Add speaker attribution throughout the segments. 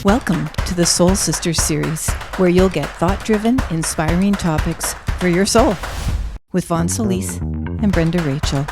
Speaker 1: Welcome to the Soul Sisters series, where you'll get thought-driven, inspiring topics for your soul with Vaughn Solis and Brenda Rachel.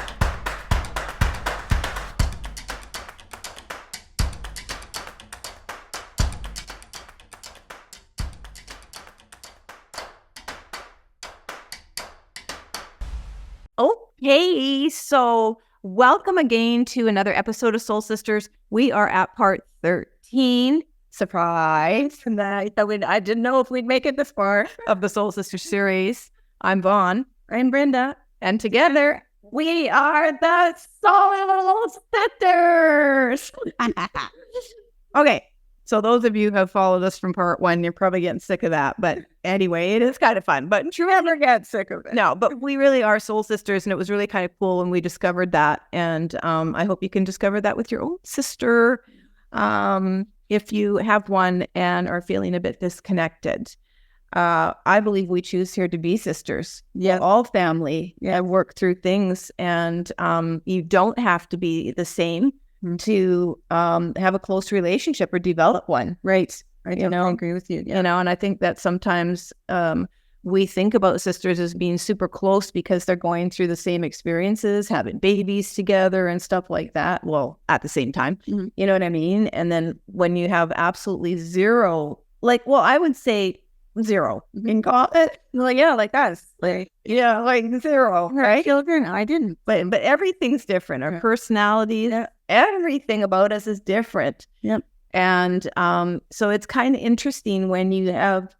Speaker 1: Okay, so welcome again to another episode of Soul Sisters. We are at part 13. Surprise. And I didn't know if we'd make it this far of the Soul Sisters series. I'm Vaughn. I'm Brenda. And together, we are the Soul Sisters. Okay, so those of you who have followed us from part 1, you're probably getting sick of that. But anyway, it is kind of fun. But you never get sick of it. No, but we really are Soul Sisters, and it was really kind of cool when we discovered that. And I hope you can discover that with your own sister. If you have one and are feeling a bit disconnected. I believe we choose here to be sisters. Yeah, all family. Yeah, work through things, and you don't have to be the same to have a close relationship or develop one. Right. I agree with you. Yeah. And I think that sometimes we think about sisters as being super close because they're going through the same experiences, having babies together and stuff like that. Well, at the same time, you know what I mean? And then when you have absolutely zero, I would say zero. You can call it like us. Like zero, right? Children, I didn't. But everything's different. Our personalities, everything about us is different. Yep. And so it's kind of interesting when you have,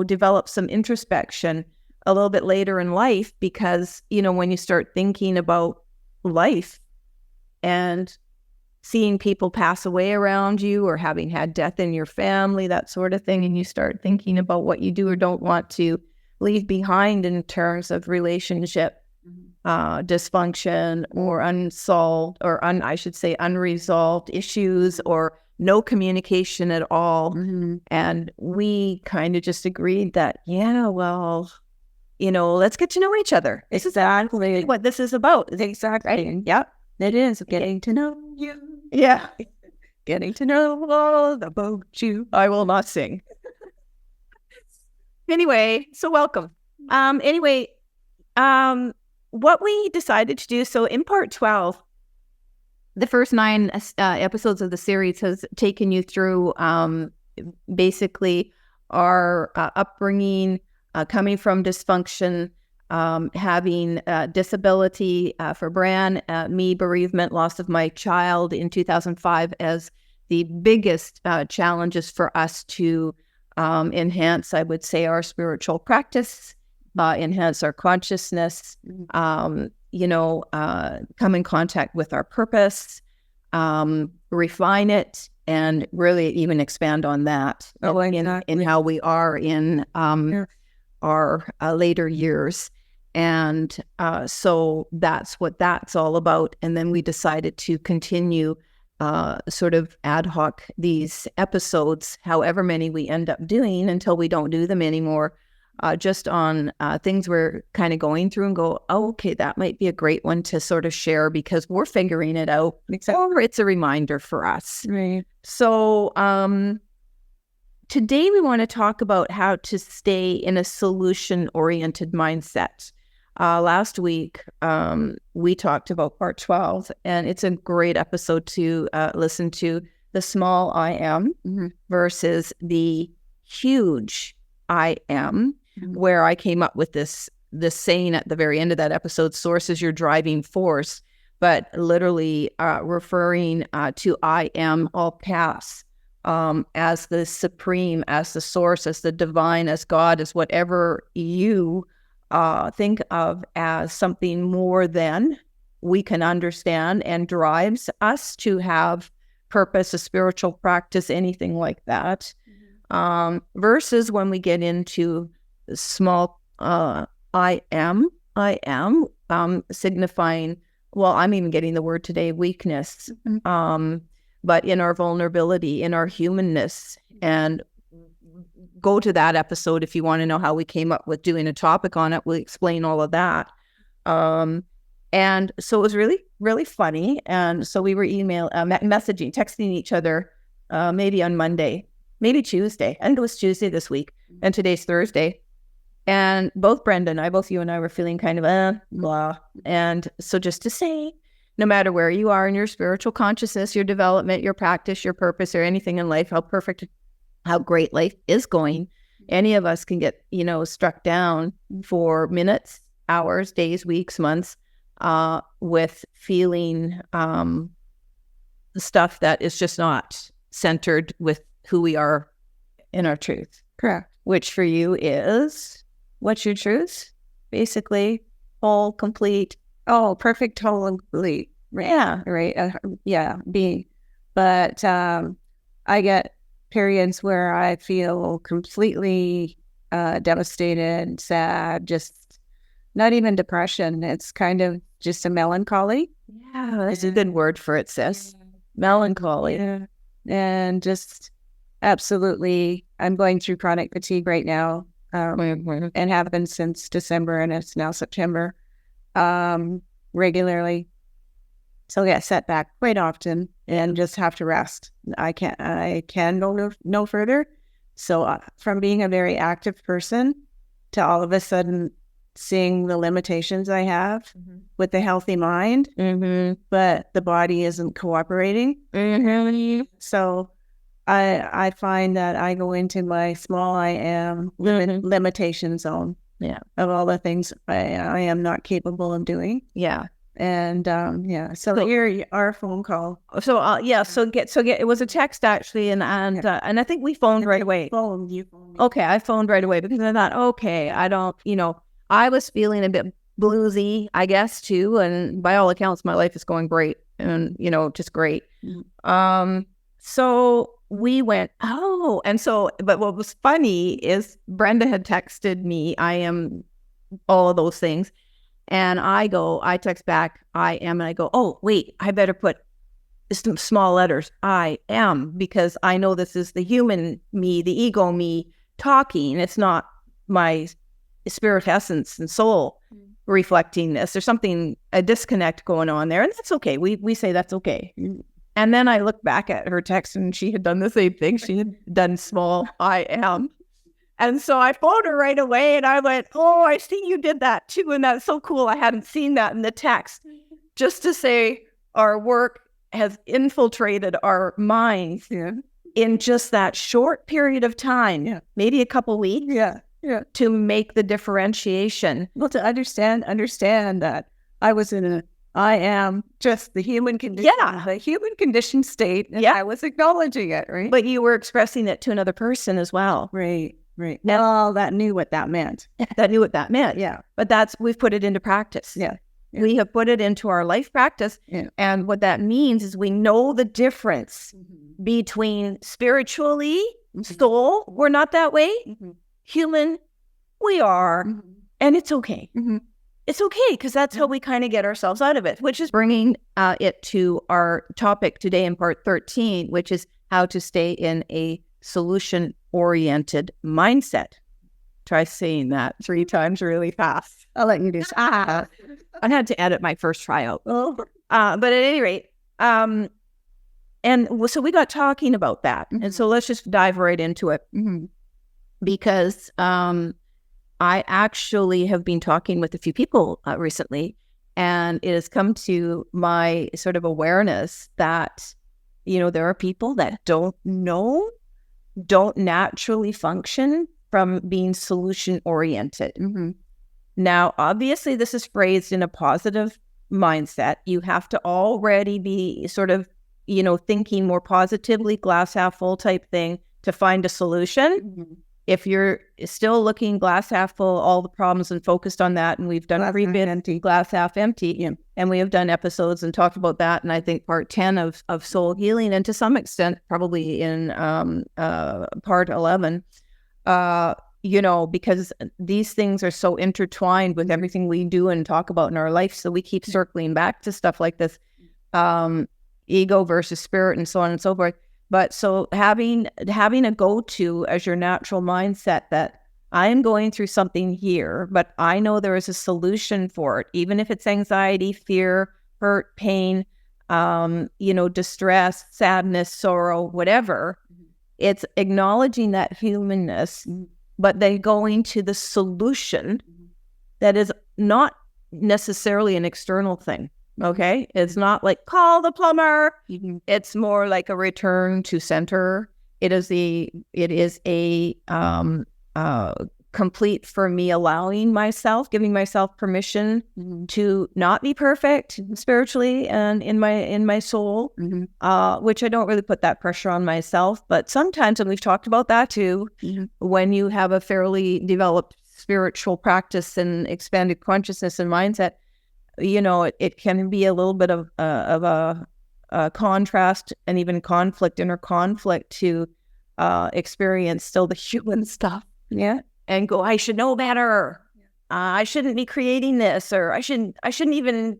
Speaker 1: develop some introspection a little bit later in life, because, when you start thinking about life and seeing people pass away around you or having had death in your family, that sort of thing, and you start thinking about what you do or don't want to leave behind in terms of relationship dysfunction or unsolved or unresolved issues or no communication at all. And we kind of just agreed that, let's get to know each other. Exactly what this is about. Exactly. Yep. It is getting to know you. Yeah. Getting to know all about you. I will not sing. Anyway, so welcome. What we decided to do, so in part 12, the first 9 episodes of the series has taken you through basically our upbringing, coming from dysfunction, having disability for Bran, me, bereavement, loss of my child in 2005 as the biggest challenges for us to enhance, I would say, our spiritual practice, enhance our consciousness, come in contact with our purpose, refine it, and really even expand on that in how we are in our later years. And so that's what that's all about. And then we decided to continue sort of ad hoc these episodes, however many we end up doing, until we don't do them anymore, just on things we're kind of going through and go, oh, okay, that might be a great one to sort of share because we're figuring it out. Or it's a reminder for us. Right. So today we want to talk about how to stay in a solution-oriented mindset. Last week, we talked about part 12, and it's a great episode to listen to, the small I am versus the huge I am, where I came up with this saying at the very end of that episode: source is your driving force, but literally referring to I am, all caps, as the supreme, as the source, as the divine, as God, as whatever you think of as something more than we can understand and drives us to have purpose, a spiritual practice, anything like that. Versus when we get into small I am signifying, well, I'm even getting the word today, weakness, but in our vulnerability, in our humanness. And go to that episode if you want to know how we came up with doing a topic on it. We'll explain all of that. And so it was really, really funny. And so we were texting each other maybe on Monday, maybe Tuesday. I think it was Tuesday this week, and today's Thursday. And both you and I were feeling kind of blah. And so just to say, no matter where you are in your spiritual consciousness, your development, your practice, your purpose, or anything in life, how great life is going, any of us can get, struck down for minutes, hours, days, weeks, months, with feeling stuff that is just not centered with who we are in our truth.
Speaker 2: Correct.
Speaker 1: Which for you is, what's your truth? Basically, whole, complete.
Speaker 2: Oh, perfect, whole, and complete. Right.
Speaker 1: Yeah.
Speaker 2: Right. Being. But I get periods where I feel completely devastated, sad, just not even depression. It's kind of just a melancholy.
Speaker 1: Yeah, that's a good word for it, sis. Melancholy.
Speaker 2: Yeah. And just absolutely, I'm going through chronic fatigue right now, and have been since December, and it's now September, regularly. So I get set back quite often and just have to rest. I can go no further. So from being a very active person to all of a sudden seeing the limitations I have with a healthy mind, but the body isn't cooperating. So I find that I go into my small I am limitation zone.
Speaker 1: Yeah.
Speaker 2: Of all the things I am not capable of doing.
Speaker 1: Yeah.
Speaker 2: And so here our phone call.
Speaker 1: So it was a text actually, and I think we phoned right away.
Speaker 2: You phoned me.
Speaker 1: Okay, I phoned right away because I thought, okay, I don't, I was feeling a bit bluesy, I guess too, and by all accounts, my life is going great, and just great. So we went, but what was funny is Brenda had texted me, I am all of those things. And I text back, I am, and I go, oh, wait, I better put some small letters, I am, because I know this is the human me, the ego me talking. It's not my spirit essence and soul reflecting this. There's a disconnect going on there, and that's okay. We say that's okay. And then I look back at her text, and she had done the same thing. She had done small I am. And so I phoned her right away, and I went, oh, I see you did that too. And that's so cool. I hadn't seen that in the text. Just to say our work has infiltrated our minds in just that short period of time, maybe a couple weeks, to make the differentiation.
Speaker 2: Well, to understand that I was in I am just the human condition, the human condition state, and I was acknowledging it, right?
Speaker 1: But you were expressing it to another person as well.
Speaker 2: Right. Well, that knew what that meant.
Speaker 1: Yeah. But we've put it into practice.
Speaker 2: Yeah.
Speaker 1: We have put it into our life practice.
Speaker 2: Yeah.
Speaker 1: And what that means is we know the difference between spiritually, soul, we're not that way. Human, we are. And it's okay. It's okay, because that's how we kind of get ourselves out of it, which is bringing it to our topic today in part 13, which is how to stay in a solution-oriented mindset. Try saying that 3 times really fast.
Speaker 2: I'll let you do.
Speaker 1: I had to edit my first tryout. But at any rate, and so we got talking about that. And so let's just dive right into it. Because I actually have been talking with a few people recently, and it has come to my sort of awareness that, there are people that don't naturally function from being solution-oriented. Now, obviously, this is phrased in a positive mindset. You have to already be sort of, thinking more positively, glass half full type thing to find a solution. If you're still looking glass half full, all the problems, and focused on that, and we've done glass half empty, and we have done episodes and talked about that, and I think part 10 of soul healing, and to some extent probably in part 11, because these things are so intertwined with everything we do and talk about in our life, so we keep circling back to stuff like this, ego versus spirit, and so on and so forth. But so having a go-to as your natural mindset that I am going through something here, but I know there is a solution for it, even if it's anxiety, fear, hurt, pain, distress, sadness, sorrow, whatever. It's acknowledging that humanness, but then going to the solution that is not necessarily an external thing. Okay. It's not like call the plumber. It's more like a return to center. It is a complete for me, allowing myself, giving myself permission to not be perfect spiritually and in my soul, which I don't really put that pressure on myself. But sometimes, and we've talked about that too, when you have a fairly developed spiritual practice and expanded consciousness and mindset, it can be a little bit of a contrast and even inner conflict to experience still the human stuff.
Speaker 2: Yeah.
Speaker 1: And go, I should know better. I shouldn't be creating this, or I shouldn't even,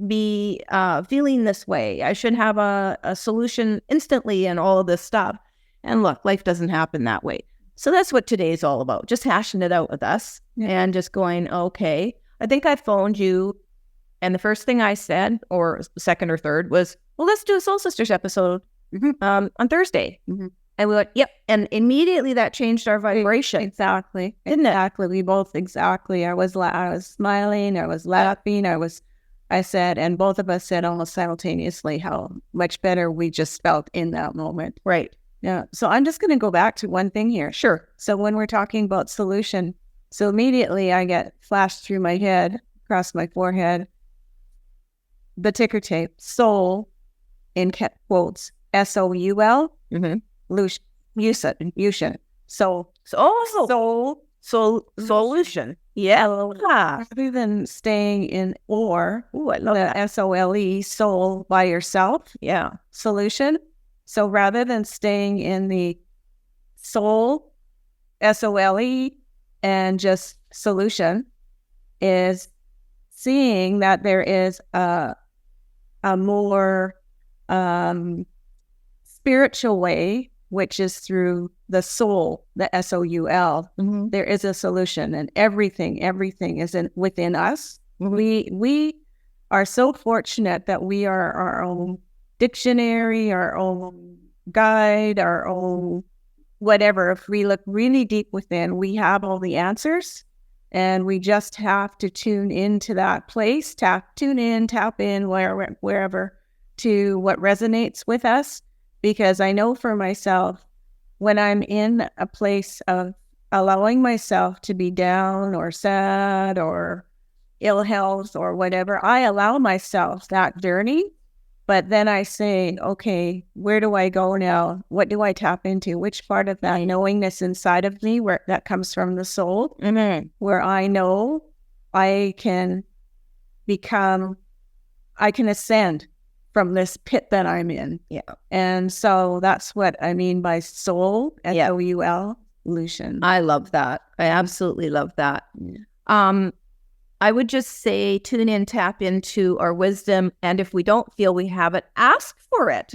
Speaker 1: be feeling this way. I should have a solution instantly and all of this stuff. And look, life doesn't happen that way. So that's what today's all about. Just hashing it out with us and just going, okay, I think I phoned you. And the first thing I said, or second or third, was, well, let's do a Soul Sisters episode on Thursday. And we went, yep. And immediately that changed our vibration.
Speaker 2: Exactly. We both, exactly. I was smiling, I was laughing, I said, and both of us said almost simultaneously how much better we just felt in that moment.
Speaker 1: Right.
Speaker 2: Yeah. So I'm just going to go back to one thing here.
Speaker 1: Sure.
Speaker 2: So when we're talking about solution, so immediately I get flashed through my head, across my forehead, the ticker tape, soul, in quotes, SOUL. Ution.
Speaker 1: Solution. Yeah.
Speaker 2: Rather than staying in I love that. SOLE, soul by yourself.
Speaker 1: Yeah.
Speaker 2: Solution. So rather than staying in the soul, SOLE, and just solution, is seeing that there is a more spiritual way, which is through the soul, the SOUL. There is a solution, and everything is within us. We are so fortunate that we are our own dictionary, our own guide, our own whatever. If we look really deep within, we have all the answers, and we just have to tune into that place, tap in wherever to what resonates with us. Because I know for myself, when I'm in a place of allowing myself to be down or sad or ill health or whatever, I allow myself that journey. But then I say, okay, where do I go now? What do I tap into? Which part of that knowingness inside of me, where that comes from the soul, where I know I can ascend from this pit that I'm in. Yeah. And so that's what I mean by soul, SOUL, solution.
Speaker 1: I love that. I absolutely love that. I would just say tune in, tap into our wisdom. And if we don't feel we have it, ask for it.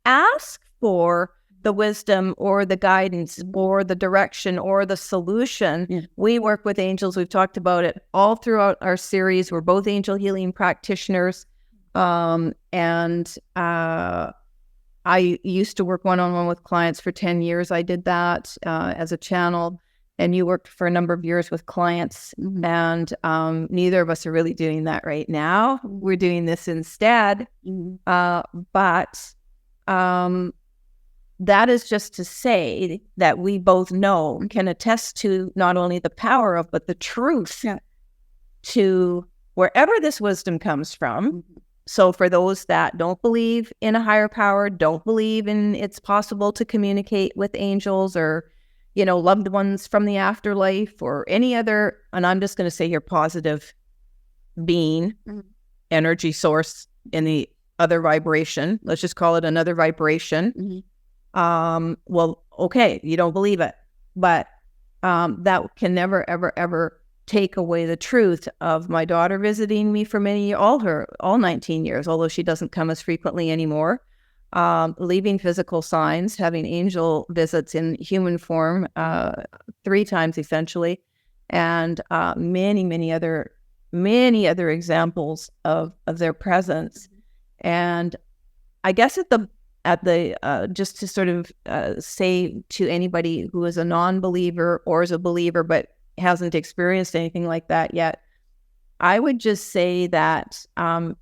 Speaker 1: Ask for the wisdom or the guidance or the direction or the solution. We work with angels. We've talked about it all throughout our series. We're both angel healing practitioners. And I used to work one-on-one with clients for 10 years. I did that as a channel, and you worked for a number of years with clients. And neither of us are really doing that right now. We're doing this instead. But that is just to say that we both know, can attest to not only the power of, but the truth to wherever this wisdom comes from. So for those that don't believe in a higher power, don't believe in it's possible to communicate with angels or, loved ones from the afterlife or any other, and I'm just going to say here, positive being, energy source in the other vibration. Let's just call it another vibration. Well, okay, you don't believe it, but that can never, ever, ever take away the truth of my daughter visiting me for all 19 years, although she doesn't come as frequently anymore, leaving physical signs, having angel visits in human form 3 times essentially, and many other examples of their presence. And I guess just to sort of say to anybody who is a non-believer or is a believer but hasn't experienced anything like that yet, I would just say that,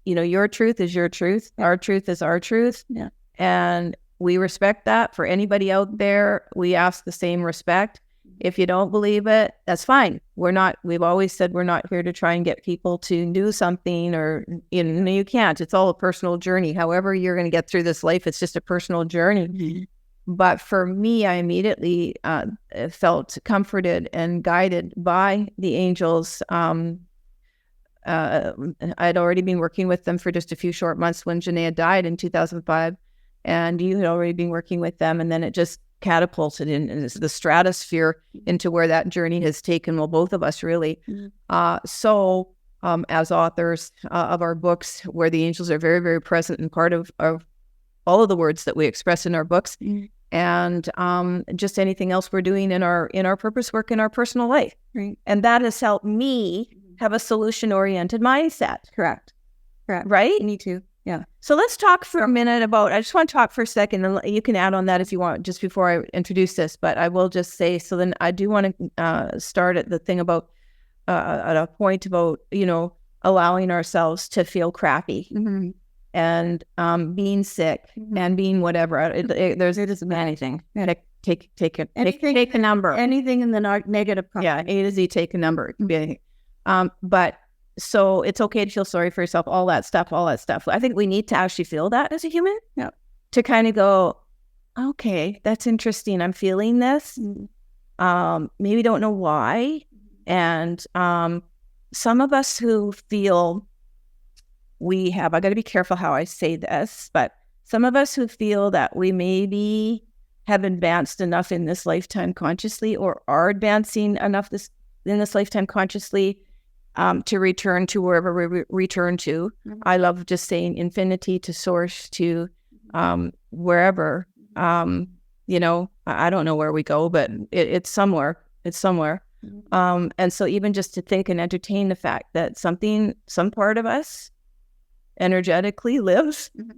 Speaker 1: your truth is your truth. Our truth is our truth.
Speaker 2: Yeah.
Speaker 1: And we respect that. For anybody out there, we ask the same respect. If you don't believe it, that's fine. We've always said we're not here to try and get people to do something, or, you can't. It's all a personal journey. However you're going to get through this life, it's just a personal journey. Mm-hmm. But for me, I immediately felt comforted and guided by the angels. I'd already been working with them for just a few short months when Janaea died in 2005, and you had already been working with them, and then it just catapulted in the stratosphere into where that journey has taken, well, both of us really. So as authors of our books, where the angels are very, very present and part of all of the words that we express in our books, and just anything else we're doing in our purpose work in our personal life.
Speaker 2: Right.
Speaker 1: And that has helped me have a solution-oriented mindset.
Speaker 2: Correct.
Speaker 1: Right?
Speaker 2: Me too. Yeah.
Speaker 1: So let's talk for a minute I just want to talk for a second, and you can add on that if you want, just before I introduce this, but I will just say, so then I do want to start at the thing about, at a point about, allowing ourselves to feel crappy, mm-hmm. and being sick, mm-hmm. and being whatever. It isn't anything.
Speaker 2: Yeah.
Speaker 1: Take a number.
Speaker 2: Anything in the negative.
Speaker 1: Yeah, A to Z, take a number. It can be anything. But so it's okay to feel sorry for yourself, all that stuff. I think we need to actually feel that as a human.
Speaker 2: Yeah.
Speaker 1: To kind of go, okay, that's interesting. I'm feeling this. Maybe don't know why. And some of us who feel I got to be careful how I say this, but some of us who feel that we maybe have advanced enough in this lifetime consciously, or are advancing enough in this lifetime consciously, to return to wherever we return to. Mm-hmm. I love just saying infinity, to source, to wherever. I don't know where we go, but it's somewhere. Mm-hmm. And so even just to think and entertain the fact that some part of us energetically lives, mm-hmm.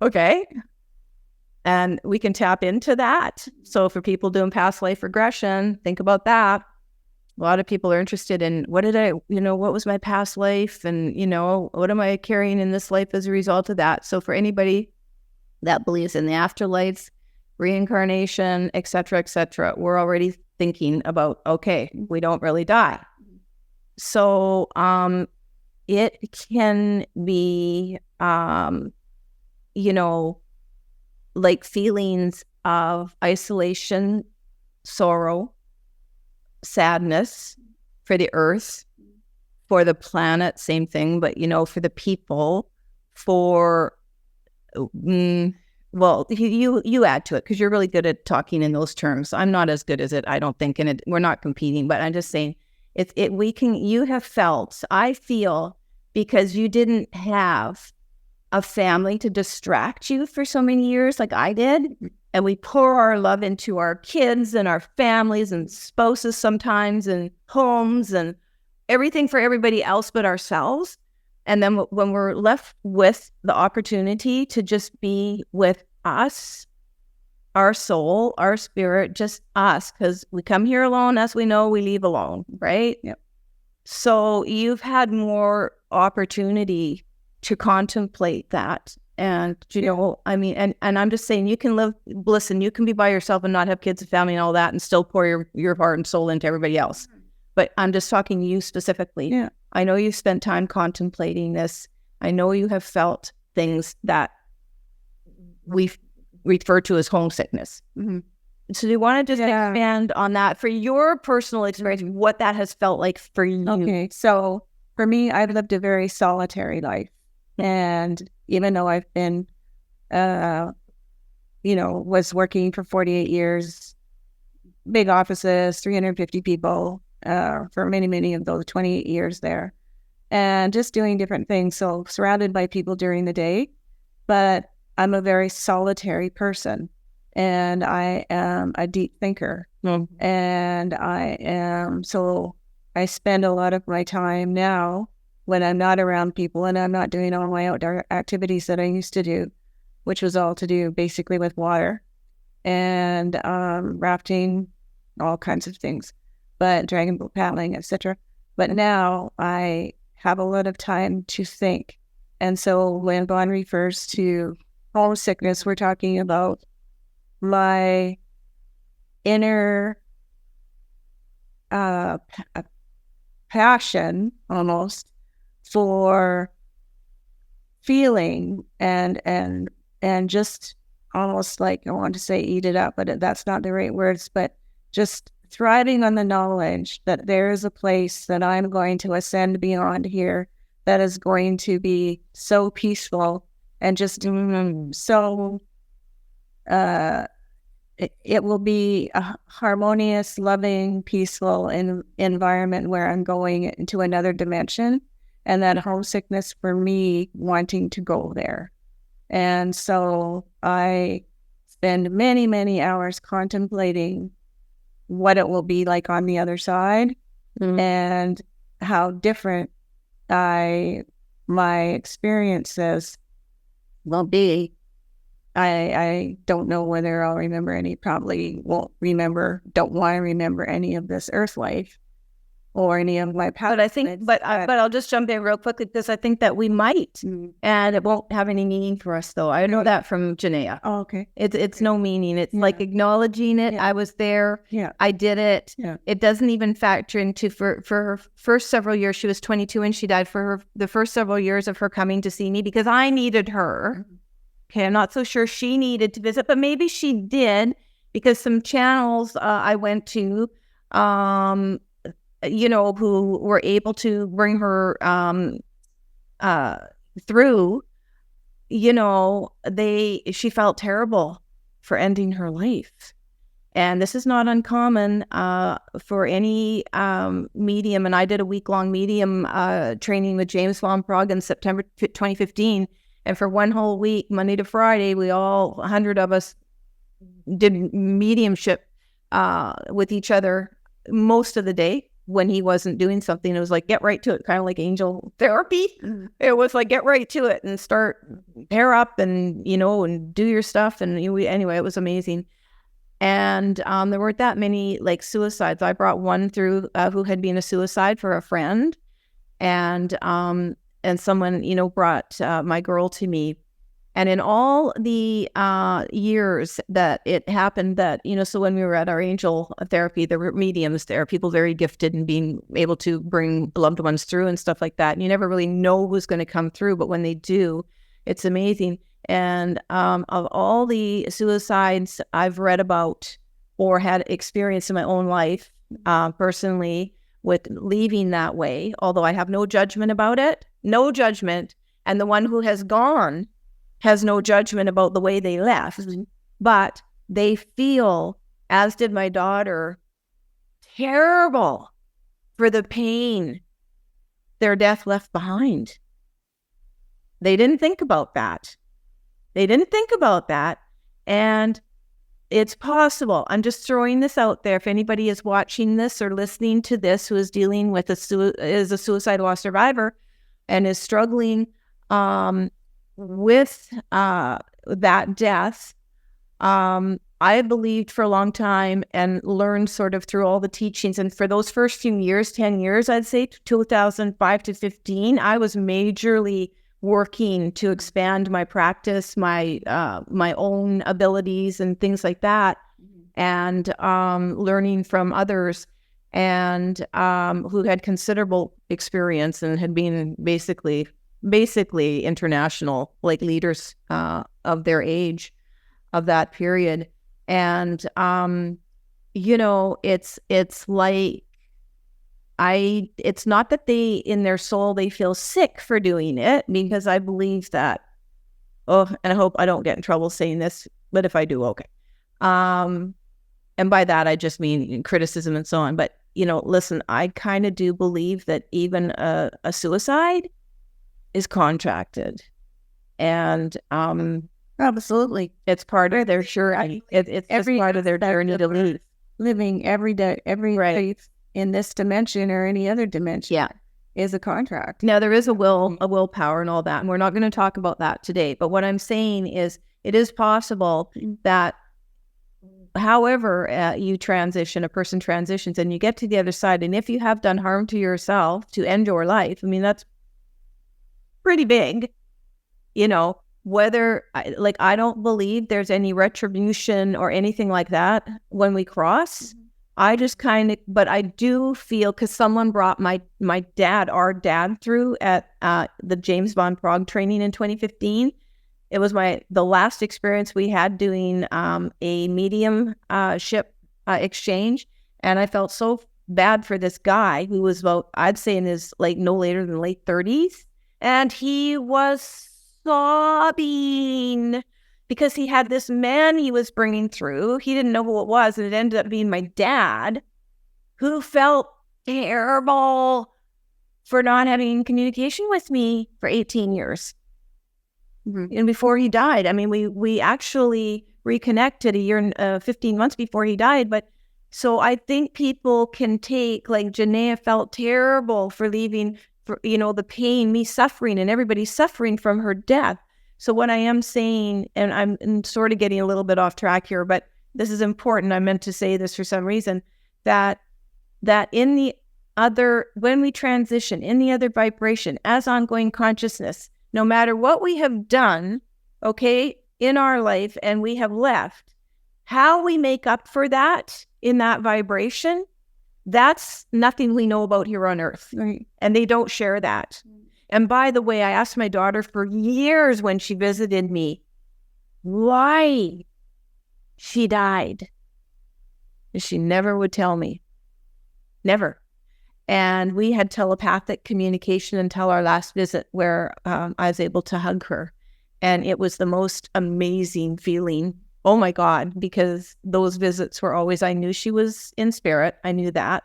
Speaker 1: okay, and we can tap into that. So for people doing past life regression, think about that. A lot of people are interested in what was my past life, and, what am I carrying in this life as a result of that? So for anybody that believes in the afterlife, reincarnation, et cetera, we're already thinking about, okay, we don't really die. So it can be, like feelings of isolation, sorrow, sadness for the earth, for the planet, same thing, but for the people, well, you add to it, because you're really good at talking in those terms. I'm not as good as it, I don't think, and we're not competing, but I'm just saying you have felt, I feel, because you didn't have a family to distract you for so many years like I did. And we pour our love into our kids and our families and spouses sometimes, and homes and everything for everybody else but ourselves. And then when we're left with the opportunity to just be with us, our soul, our spirit, just us, because we come here alone, as we know, we leave alone, right?
Speaker 2: Yep.
Speaker 1: So you've had more opportunity to contemplate that. And, and I'm just saying, you can listen, you can be by yourself and not have kids and family and all that, and still pour your heart and soul into everybody else. But I'm just talking to you specifically.
Speaker 2: Yeah.
Speaker 1: I know you've spent time contemplating this. I know you have felt things that we refer to as homesickness. Mm-hmm. So do you want to just expand on that for your personal experience, what that has felt like for you?
Speaker 2: Okay. So for me, I've lived a very solitary life. And even though I've been, was working for 48 years, big offices, 350 people, for many, many of those 28 years there, and just doing different things. So surrounded by people during the day, but I'm a very solitary person, and I am a deep thinker. And I spend a lot of my time now when I'm not around people and I'm not doing all my outdoor activities that I used to do, which was all to do basically with water and rafting, all kinds of things, but dragon boat paddling, etc. But now I have a lot of time to think. And so when Vaughn refers to homesickness, we're talking about my inner passion almost for feeling and just almost like, I want to say eat it up, but that's not the right words, but just thriving on the knowledge that there is a place that I'm going to ascend beyond here that is going to be so peaceful and just so it will be a harmonious, loving, peaceful environment where I'm going into another dimension, and that homesickness for me wanting to go there. And so I spend many, many hours contemplating what it will be like on the other side and how different my experiences will be. I don't know whether I'll remember any, probably don't want to remember any of this earth life or any of my past.
Speaker 1: But I think, but I'll just jump in real quickly because I think that we might, and it won't have any meaning for us though. I know that from Janaea.
Speaker 2: Oh, okay.
Speaker 1: It's no meaning. It's like acknowledging it. I was there.
Speaker 2: Yeah.
Speaker 1: I did it.
Speaker 2: Yeah.
Speaker 1: It doesn't even factor into for her first several years. She was 22 and she died. For the first several years of her coming to see me because I needed her. Okay, I'm not so sure she needed to visit, but maybe she did because some channels I went to, who were able to bring her through, she felt terrible for ending her life. And this is not uncommon for any medium. And I did a week-long medium training with James Von Prague in September 2015. And for one whole week, Monday to Friday, 100 of us did mediumship with each other most of the day when he wasn't doing something. It was like, get right to it, kind of like angel therapy. It was like, get right to it and start, pair up and, and do your stuff. And anyway, it was amazing. And there weren't that many like suicides. I brought one through who had been a suicide for a friend. And someone, brought my girl to me. And in all the years that it happened that, so when we were at our angel therapy, there were mediums there, people very gifted in being able to bring loved ones through and stuff like that. And you never really know who's going to come through, but when they do, it's amazing. And of all the suicides I've read about or had experienced in my own life personally, with leaving that way, although I have no judgment about it, no judgment. And the one who has gone has no judgment about the way they left, but they feel, as did my daughter, terrible for the pain their death left behind. They didn't think about that. And it's possible. I'm just throwing this out there. If anybody is watching this or listening to this who is dealing with is a suicide loss survivor and is struggling with that death, I believed for a long time and learned sort of through all the teachings. And for those first few years, 10 years, I'd say 2005 to 15, I was majorly working to expand my practice, my own abilities and things like that, and learning from others and who had considerable experience and had been basically international like leaders of their age of that period. And it's like it's not that they, in their soul, they feel sick for doing it, because I believe that, and I hope I don't get in trouble saying this, but if I do, okay. And by that, I just mean criticism and so on. But, listen, I kind of do believe that even a suicide is contracted. And
Speaker 2: absolutely,
Speaker 1: it's part of their journey. It's every part of their journey to live.
Speaker 2: Living every day, every day in this dimension or any other dimension.
Speaker 1: Yeah.
Speaker 2: is a contract.
Speaker 1: Now, there is a willpower and all that, and we're not going to talk about that today. But what I'm saying is it is possible that however you transition, a person transitions, and you get to the other side, and if you have done harm to yourself to end your life, I mean, that's pretty big, whether, I don't believe there's any retribution or anything like that when we cross. I just but I do feel, because someone brought our dad through at the James Von Prague training in 2015. It was the last experience we had doing a mediumship exchange. And I felt so bad for this guy who was about, I'd say in his no later than late 30s. And he was sobbing because he had this man he was bringing through. He didn't know who it was, and it ended up being my dad, who felt terrible for not having communication with me for 18 years. And before he died, I mean, we actually reconnected a year and 15 months before he died. But so I think people can take, Janaea felt terrible for leaving, for, the pain, me suffering, and everybody suffering from her death. So what I am saying, and I'm sort of getting a little bit off track here, but this is important. I meant to say this for some reason, that in the other, when we transition in the other vibration as ongoing consciousness, no matter what we have done, in our life and we have left, how we make up for that in that vibration, that's nothing we know about here on earth. Right. And they don't share that. And by the way, I asked my daughter for years when she visited me why she died. And she never would tell me. Never. And we had telepathic communication until our last visit, where I was able to hug her. And it was the most amazing feeling. Oh my God, because those visits were always, I knew she was in spirit. I knew that.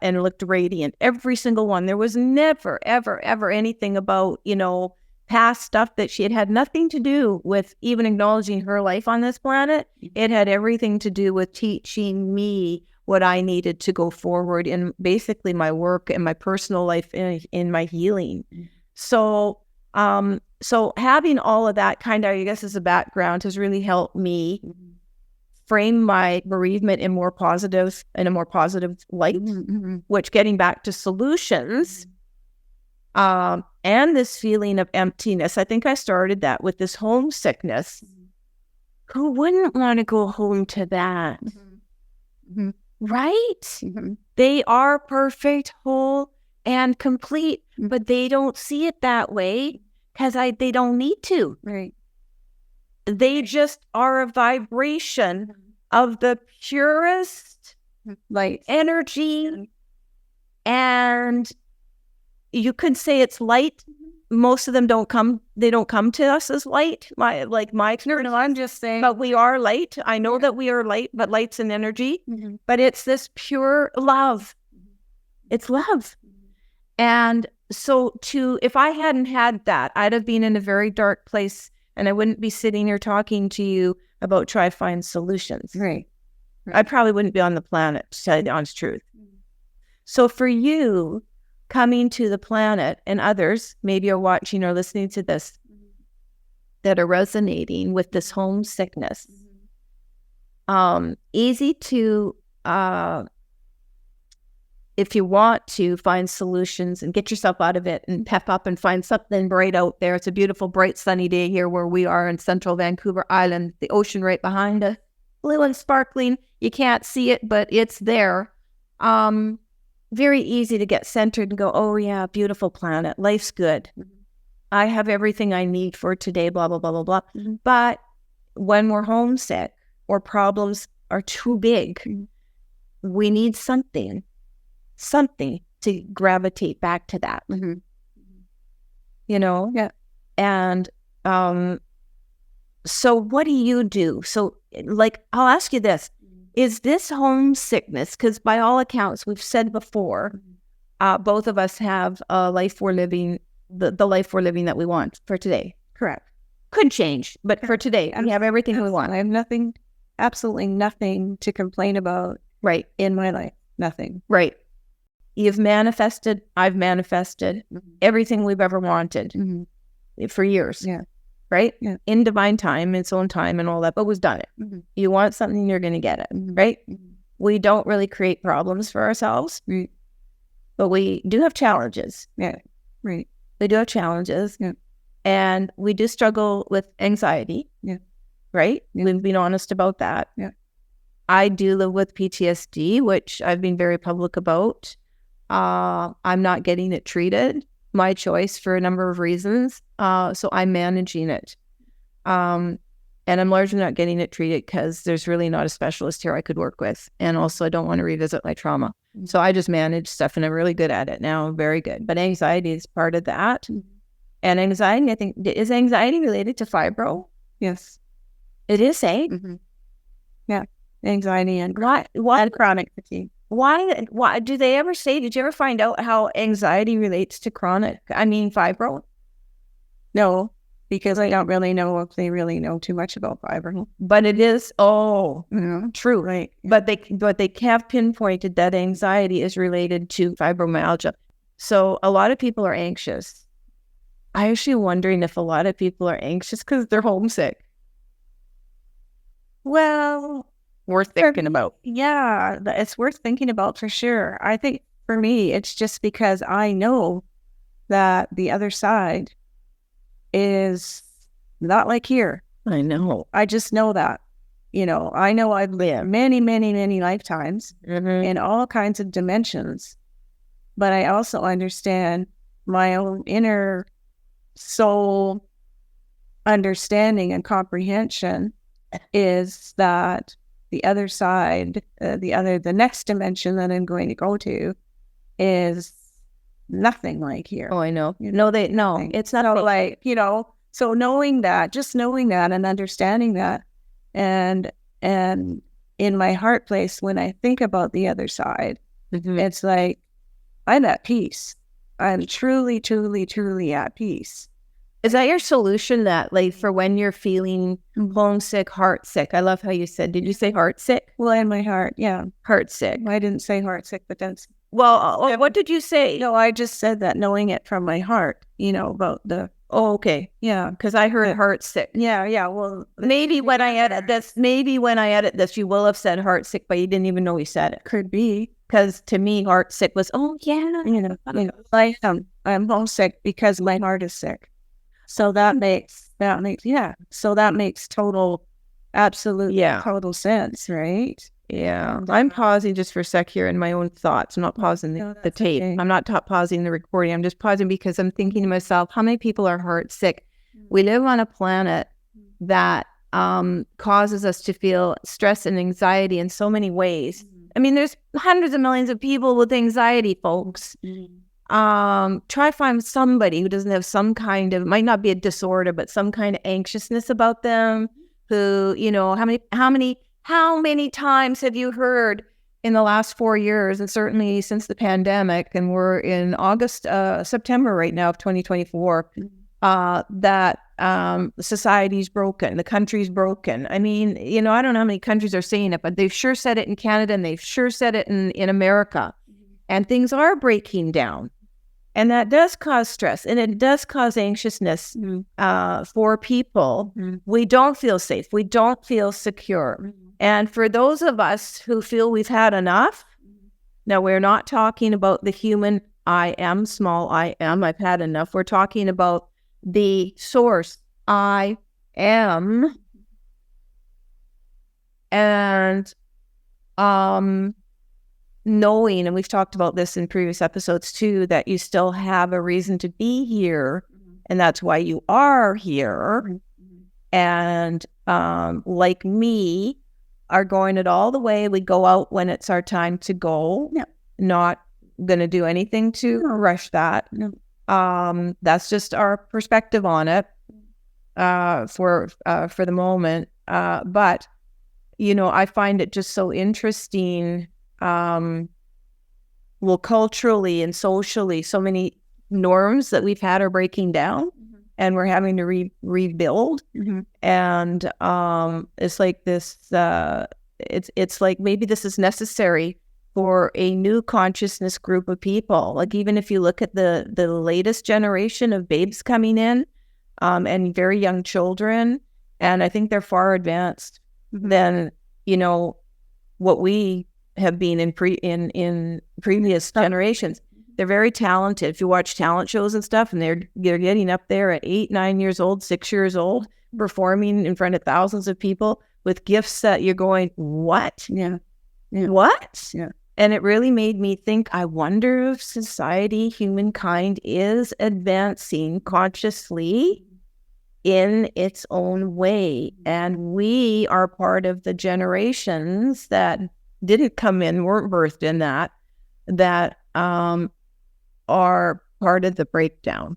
Speaker 1: And looked radiant. Every single one. There was never, ever, ever anything about, past stuff that she had nothing to do with even acknowledging her life on this planet. It had everything to do with teaching me what I needed to go forward in basically my work and my personal life in my healing. So having all of that kind of, I guess, as a background has really helped me frame my bereavement in a more positive light, which, getting back to solutions, and this feeling of emptiness, I think I started that with this homesickness. Who wouldn't want to go home to that? Right? They are perfect, whole, and complete, but they don't see it that way because they don't need to. Right. They just are a vibration of the purest light energy. And you could say it's light. Most of them don't come to us as light. My experience. No, I'm just saying. But we are light. I know that we are light, but light's an energy. But it's this pure love. It's love. And so if I hadn't had that, I'd have been in a very dark place. And I wouldn't be sitting here talking to you about try to find solutions. Right. I probably wouldn't be on the planet, to tell you the honest truth. So for you, coming to the planet, and others maybe are watching or listening to this, that are resonating with this homesickness, easy to, if you want to find solutions and get yourself out of it and pep up and find something bright out there. It's a beautiful, bright, sunny day here where we are in central Vancouver Island, the ocean right behind us, blue and sparkling. You can't see it, but it's there. Very easy to get centered and go, oh yeah, beautiful planet. Life's good. I have everything I need for today, blah, blah, blah, blah, blah. But when we're homesick or problems are too big, we need something to gravitate back to that. Yeah. And so what do you do? So I'll ask you this, is this homesickness, because by all accounts, we've said before, both of us have a life we're living, the life we're living that we want for today. Correct. Could change, but for today, we have everything we want.
Speaker 2: I have absolutely nothing to complain about.
Speaker 1: Right.
Speaker 2: In my life. Nothing.
Speaker 1: Right. You've manifested, I've manifested everything we've ever wanted for years.
Speaker 2: Yeah.
Speaker 1: Right?
Speaker 2: Yeah.
Speaker 1: In divine time, its own time and all that, but we've done it. You want something, you're going to get it. Right? We don't really create problems for ourselves, but we do have challenges.
Speaker 2: Yeah. Right.
Speaker 1: We do have challenges.
Speaker 2: Yeah.
Speaker 1: And we do struggle with anxiety.
Speaker 2: Yeah.
Speaker 1: Right?
Speaker 2: Yeah.
Speaker 1: We've been honest about that.
Speaker 2: Yeah.
Speaker 1: I do live with PTSD, which I've been very public about. I'm not getting it treated. My choice for a number of reasons. So I'm managing it. And I'm largely not getting it treated because there's really not a specialist here I could work with. And also I don't want to revisit my trauma. So I just manage stuff and I'm really good at it now. Very good. But anxiety is part of that. And anxiety, I think, is anxiety related to fibro?
Speaker 2: Yes.
Speaker 1: It is, eh?
Speaker 2: Yeah. Anxiety and
Speaker 1: Why
Speaker 2: chronic fatigue.
Speaker 1: Why do they ever say, did you ever find out how anxiety relates to fibro?
Speaker 2: No, because I don't really know if they really know too much about fibro.
Speaker 1: But it is, true.
Speaker 2: Right.
Speaker 1: But they have pinpointed that anxiety is related to fibromyalgia. So a lot of people are anxious. I'm actually wondering if a lot of people are anxious because they're homesick.
Speaker 2: Well,
Speaker 1: Worth thinking about.
Speaker 2: Yeah, it's worth thinking about for sure. I think for me, it's just because I know that the other side is not like here.
Speaker 1: I know.
Speaker 2: I just know that. I know I've lived many, many, many lifetimes in all kinds of dimensions, but I also understand my own inner soul understanding and comprehension is that the other side, the next dimension that I'm going to go to is nothing like here.
Speaker 1: Oh, I know.
Speaker 2: It's not like, so knowing that and understanding that and in my heart place, when I think about the other side, it's like, I'm at peace. I'm truly, truly, truly at peace.
Speaker 1: Is that your solution, that like for when you're feeling homesick, heart sick? I love how you said, did you say heart sick?
Speaker 2: Well, in my heart, yeah.
Speaker 1: Heart sick.
Speaker 2: I didn't say heart sick, but that's...
Speaker 1: Well, what did you say?
Speaker 2: No, I just said that knowing it from my heart, about the...
Speaker 1: Oh, okay.
Speaker 2: Yeah.
Speaker 1: Because I heard heart sick.
Speaker 2: Yeah. Well,
Speaker 1: maybe when I edit this, you will have said heart sick, but you didn't even know you said it.
Speaker 2: Could be.
Speaker 1: Because to me, heart sick was,
Speaker 2: I'm homesick because my heart is sick. So that makes total, absolute, total sense, right?
Speaker 1: Yeah. I'm pausing just for a sec here in my own thoughts. I'm not pausing the tape. Okay. I'm not pausing the recording. I'm just pausing because I'm thinking to myself, how many people are heart sick? We live on a planet that causes us to feel stress and anxiety in so many ways. I mean, there's hundreds of millions of people with anxiety, folks. Try find somebody who doesn't have some kind of, might not be a disorder, but some kind of anxiousness about them. Who, how many times have you heard in the last 4 years, and certainly since the pandemic, and we're in September right now of 2024, that society's broken, the country's broken. I mean, I don't know how many countries are saying it, but they've sure said it in Canada, and they've sure said it in America. And things are breaking down. And that does cause stress, and it does cause anxiousness for people. We don't feel safe. We don't feel secure. And for those of us who feel we've had enough, now we're not talking about the human I am, small I am, I've had enough. We're talking about the source I am. And knowing, and we've talked about this in previous episodes too, that you still have a reason to be here, and that's why you are here. And like me, are going it all the way. We go out when it's our time to go. Not going to do anything to rush that. That's just our perspective on it for the moment. But I find it just so interesting. Culturally and socially, so many norms that we've had are breaking down, and we're having to rebuild. And it's like this. It's like maybe this is necessary for a new consciousness group of people. Like even if you look at the latest generation of babes coming in, and very young children, and I think they're far advanced than, you know, what we have been in previous generations. They're very talented. If you watch talent shows and stuff, and they're getting up there at 8, 9 years old, 6 years old, performing in front of thousands of people with gifts that you're going, what?
Speaker 2: Yeah.
Speaker 1: What?
Speaker 2: Yeah.
Speaker 1: And it really made me think, I wonder if society, humankind is advancing consciously in its own way. And we are part of the generations that didn't come in, weren't birthed in that are part of the breakdown.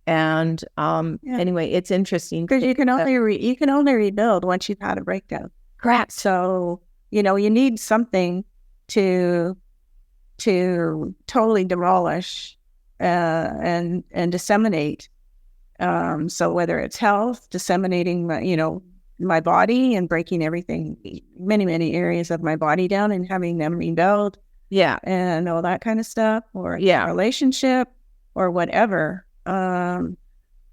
Speaker 1: And anyway, it's interesting
Speaker 2: because you can only rebuild once you've had a breakdown.
Speaker 1: Correct.
Speaker 2: So you know you need something to totally demolish and disseminate. So whether it's health, disseminating my body and breaking everything, many areas of my body down and having them rebuild.
Speaker 1: Yeah.
Speaker 2: And all that kind of stuff, or relationship or whatever.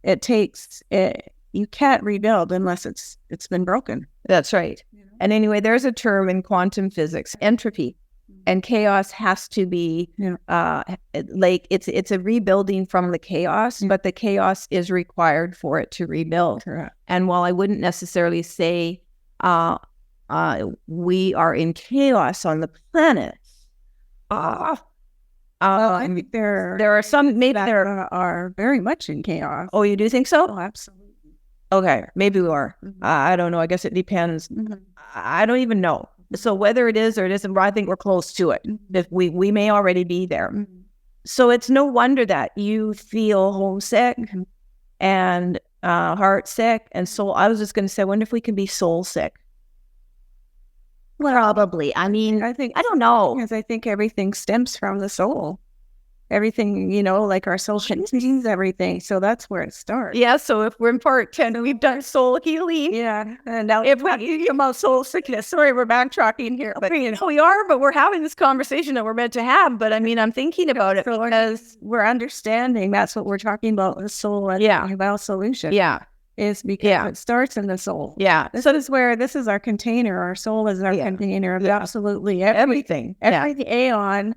Speaker 2: It takes it. You can't rebuild unless it's been broken.
Speaker 1: That's right. Yeah. And anyway, there's a term in quantum physics, entropy, and chaos has to be like it's a rebuilding from the chaos, but the chaos is required for it to rebuild.
Speaker 2: Correct.
Speaker 1: And while I wouldn't necessarily say we are in chaos on the planet,
Speaker 2: I think there are some maybe there are very much in chaos.
Speaker 1: Oh, you do think so?
Speaker 2: Oh, absolutely.
Speaker 1: Okay, maybe we are. I don't know. I guess it depends. I don't even know. So whether it is or it isn't, I think we're close to it. If we may already be there. So it's no wonder that you feel homesick and heart sick and soul. I was just going to say, I wonder if we can be soul sick. Probably. I mean, I don't know.
Speaker 2: Because I think everything stems from the soul. Everything, like our soul contains everything. So that's where it starts.
Speaker 1: Yeah. So if we're in part 10, we've done soul healing.
Speaker 2: Yeah. And now if we about soul sickness, sorry, we're backtracking here. But
Speaker 1: we are, but we're having this conversation that we're meant to have. But I mean, I'm thinking about it
Speaker 2: because we're understanding that's what we're talking about, the soul and about solution.
Speaker 1: Yeah.
Speaker 2: Is because it starts in the soul.
Speaker 1: Yeah.
Speaker 2: This is our container. Our soul is our container of absolutely everything. Every aeon,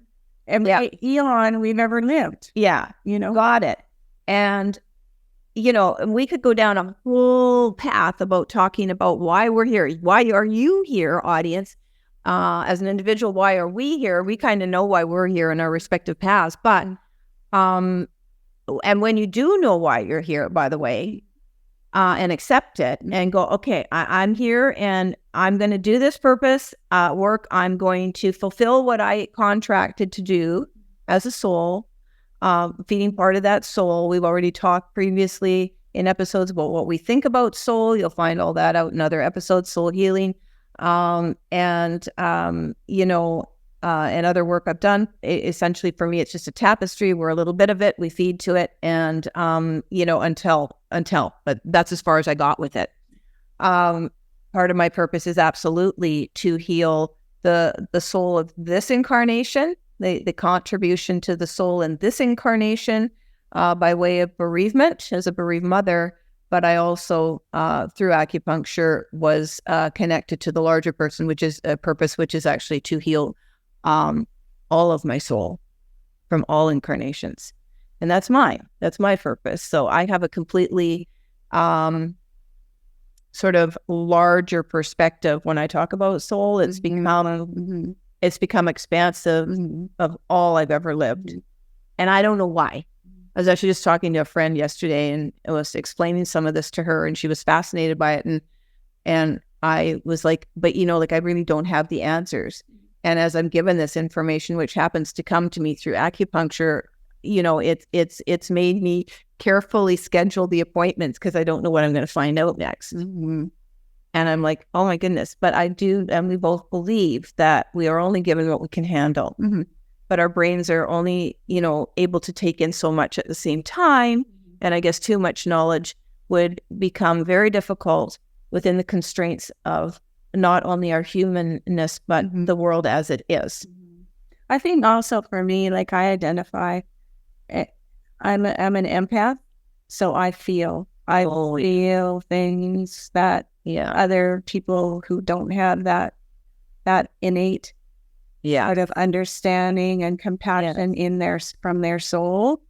Speaker 2: eon we've ever lived.
Speaker 1: Yeah. Got it. And, and we could go down a whole path about talking about why we're here. Why are you here, audience? As an individual, why are we here? We kind of know why we're here in our respective paths. But, and when you do know why you're here, by the way, and accept it and go, okay, I'm here and I'm going to do this purpose work. I'm going to fulfill what I contracted to do as a soul, feeding part of that soul. We've already talked previously in episodes about what we think about soul. You'll find all that out in other episodes, soul healing, and other work I've done. Essentially, for me, it's just a tapestry. We're a little bit of it. We feed to it, and until. But that's as far as I got with it. Part of my purpose is absolutely to heal the soul of this incarnation, the contribution to the soul in this incarnation, by way of bereavement as a bereaved mother. But I also, through acupuncture, was connected to the larger person, which is a purpose, which is actually to heal all of my soul from all incarnations. And that's mine. That's my purpose. So I have a completely sort of larger perspective when I talk about soul. It's become expansive of all I've ever lived. And I don't know why. I was actually just talking to a friend yesterday and I was explaining some of this to her and she was fascinated by it. And I was like, but I really don't have the answers. And as I'm given this information, which happens to come to me through acupuncture, it's made me carefully schedule the appointments because I don't know what I'm going to find out next. And I'm like, oh my goodness. But I do, and we both believe that we are only given what we can handle. But our brains are only, able to take in so much at the same time. And I guess too much knowledge would become very difficult within the constraints of not only our humanness, but the world as it is.
Speaker 2: I think also for me, like I identify, I'm an empath, so I feel things that other people who don't have that innate sort of understanding and compassion from their soul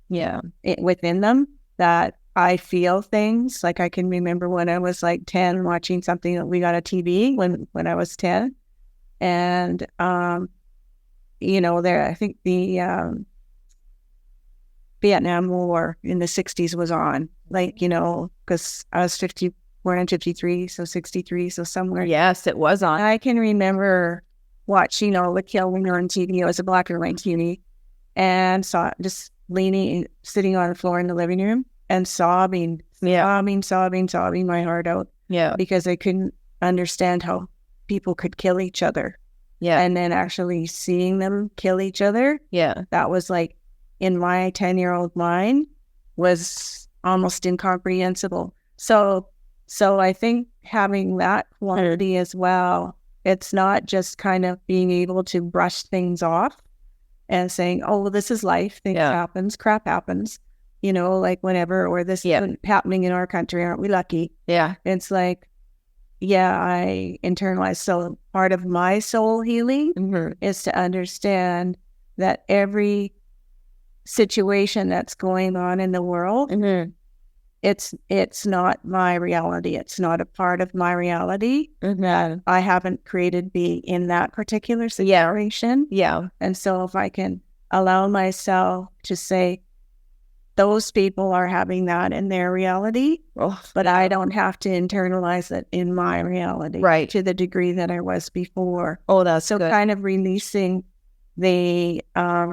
Speaker 2: within them, that I feel things. Like I can remember when I was like 10 watching something that we got a TV when I was 10. And, I think the Vietnam War in the 60s was on, like, because I was born in 53, so 63, so somewhere.
Speaker 1: Yes, it was on.
Speaker 2: I can remember watching all the killing on TV. It was a black and white TV, and just sitting on the floor in the living room and sobbing my heart out.
Speaker 1: Yeah.
Speaker 2: Because I couldn't understand how people could kill each other.
Speaker 1: Yeah.
Speaker 2: And then actually seeing them kill each other. Yeah. That was like, in my 10-year-old mind, was almost incomprehensible. So I think having that quality as well, it's not just kind of being able to brush things off and saying, oh, well, this is life. Things happens, crap happens, like whenever, or this isn't happening in our country. Aren't we lucky? Yeah. It's like, I internalize. So part of my soul healing is to understand that every situation that's going on in the world, it's not my reality. It's not a part of my reality. I haven't created being in that particular situation. Yeah. And so if I can allow myself to say, those people are having that in their reality, but I don't have to internalize it in my reality, right, to the degree that I was before. Oh, that's so good. Kind of releasing the I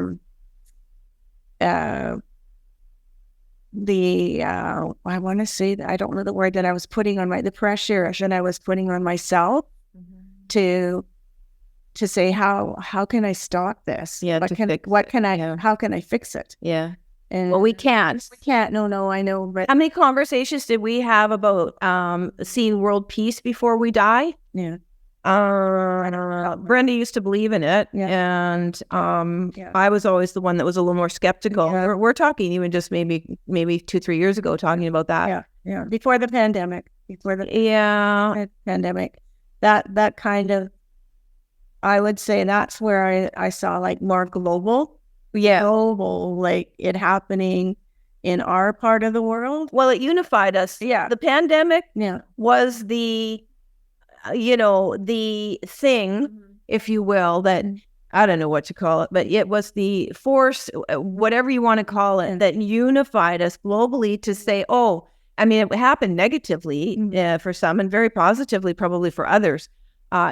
Speaker 2: want to say that I don't know the word that I was putting on the pressure that I was putting on myself to say how can I stop this? Yeah, how can I fix it? Yeah. And well, we can't. We can't. No, I know. But
Speaker 1: how many conversations did we have about seeing world peace before we die? Yeah. I don't know. Brenda used to believe in it, and I was always the one that was a little more skeptical. Yeah. We're talking even just maybe 2-3 years ago talking about that.
Speaker 2: Yeah. Before the pandemic. Pandemic. That kind of, I would say that's where I saw like more global. Global, like it happening in our part of the world.
Speaker 1: Well, it unified us. Yeah. The pandemic was the, the thing, if you will, that, I don't know what to call it, but it was the force, whatever you want to call it, that unified us globally to say, it happened negatively for some and very positively probably for others.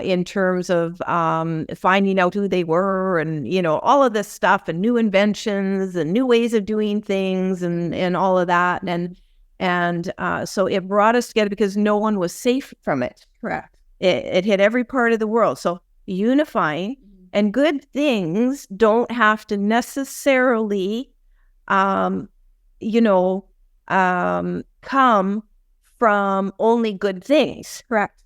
Speaker 1: In terms of finding out who they were and, all of this stuff and new inventions and new ways of doing things and all of that. And so it brought us together because no one was safe from it.
Speaker 2: Correct.
Speaker 1: It hit every part of the world. So unifying and good things don't have to necessarily, come from only good things.
Speaker 2: Correct.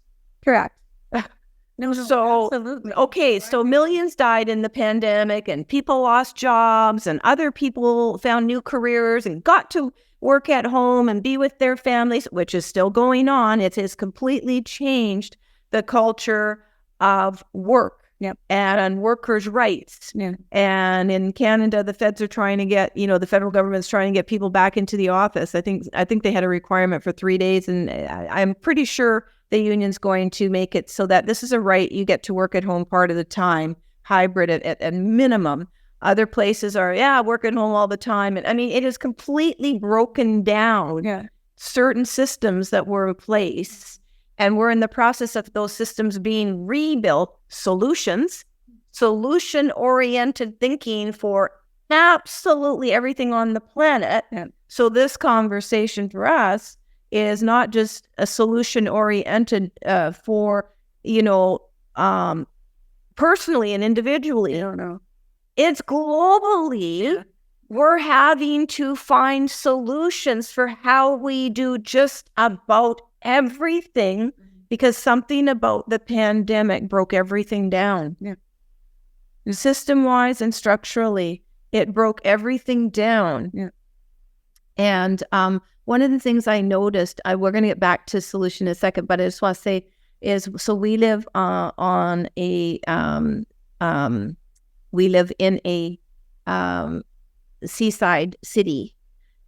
Speaker 1: So, absolutely. Okay, so millions died in the pandemic and people lost jobs and other people found new careers and got to work at home and be with their families, which is still going on. It has completely changed the culture of work and workers' rights. Yeah. And in Canada, the feds are trying to get, the federal government's trying to get people back into the office. I think they had a requirement for 3 days, and I'm pretty sure the union's going to make it so that this is a right. You get to work at home part of the time, hybrid at minimum. Other places are, work at home all the time. And it has completely broken down certain systems that were in place. And we're in the process of those systems being rebuilt, solution-oriented thinking for absolutely everything on the planet. Yeah. So this conversation for us is not just a solution-oriented for, personally and individually.
Speaker 2: I don't know.
Speaker 1: It's globally. Yeah. We're having to find solutions for how we do just about everything because something about the pandemic broke everything down.
Speaker 2: Yeah.
Speaker 1: System-wise and structurally, it broke everything down.
Speaker 2: Yeah.
Speaker 1: And one of the things I noticed, we're going to get back to solution in a second, but I just want to say is, so we live we live in a seaside city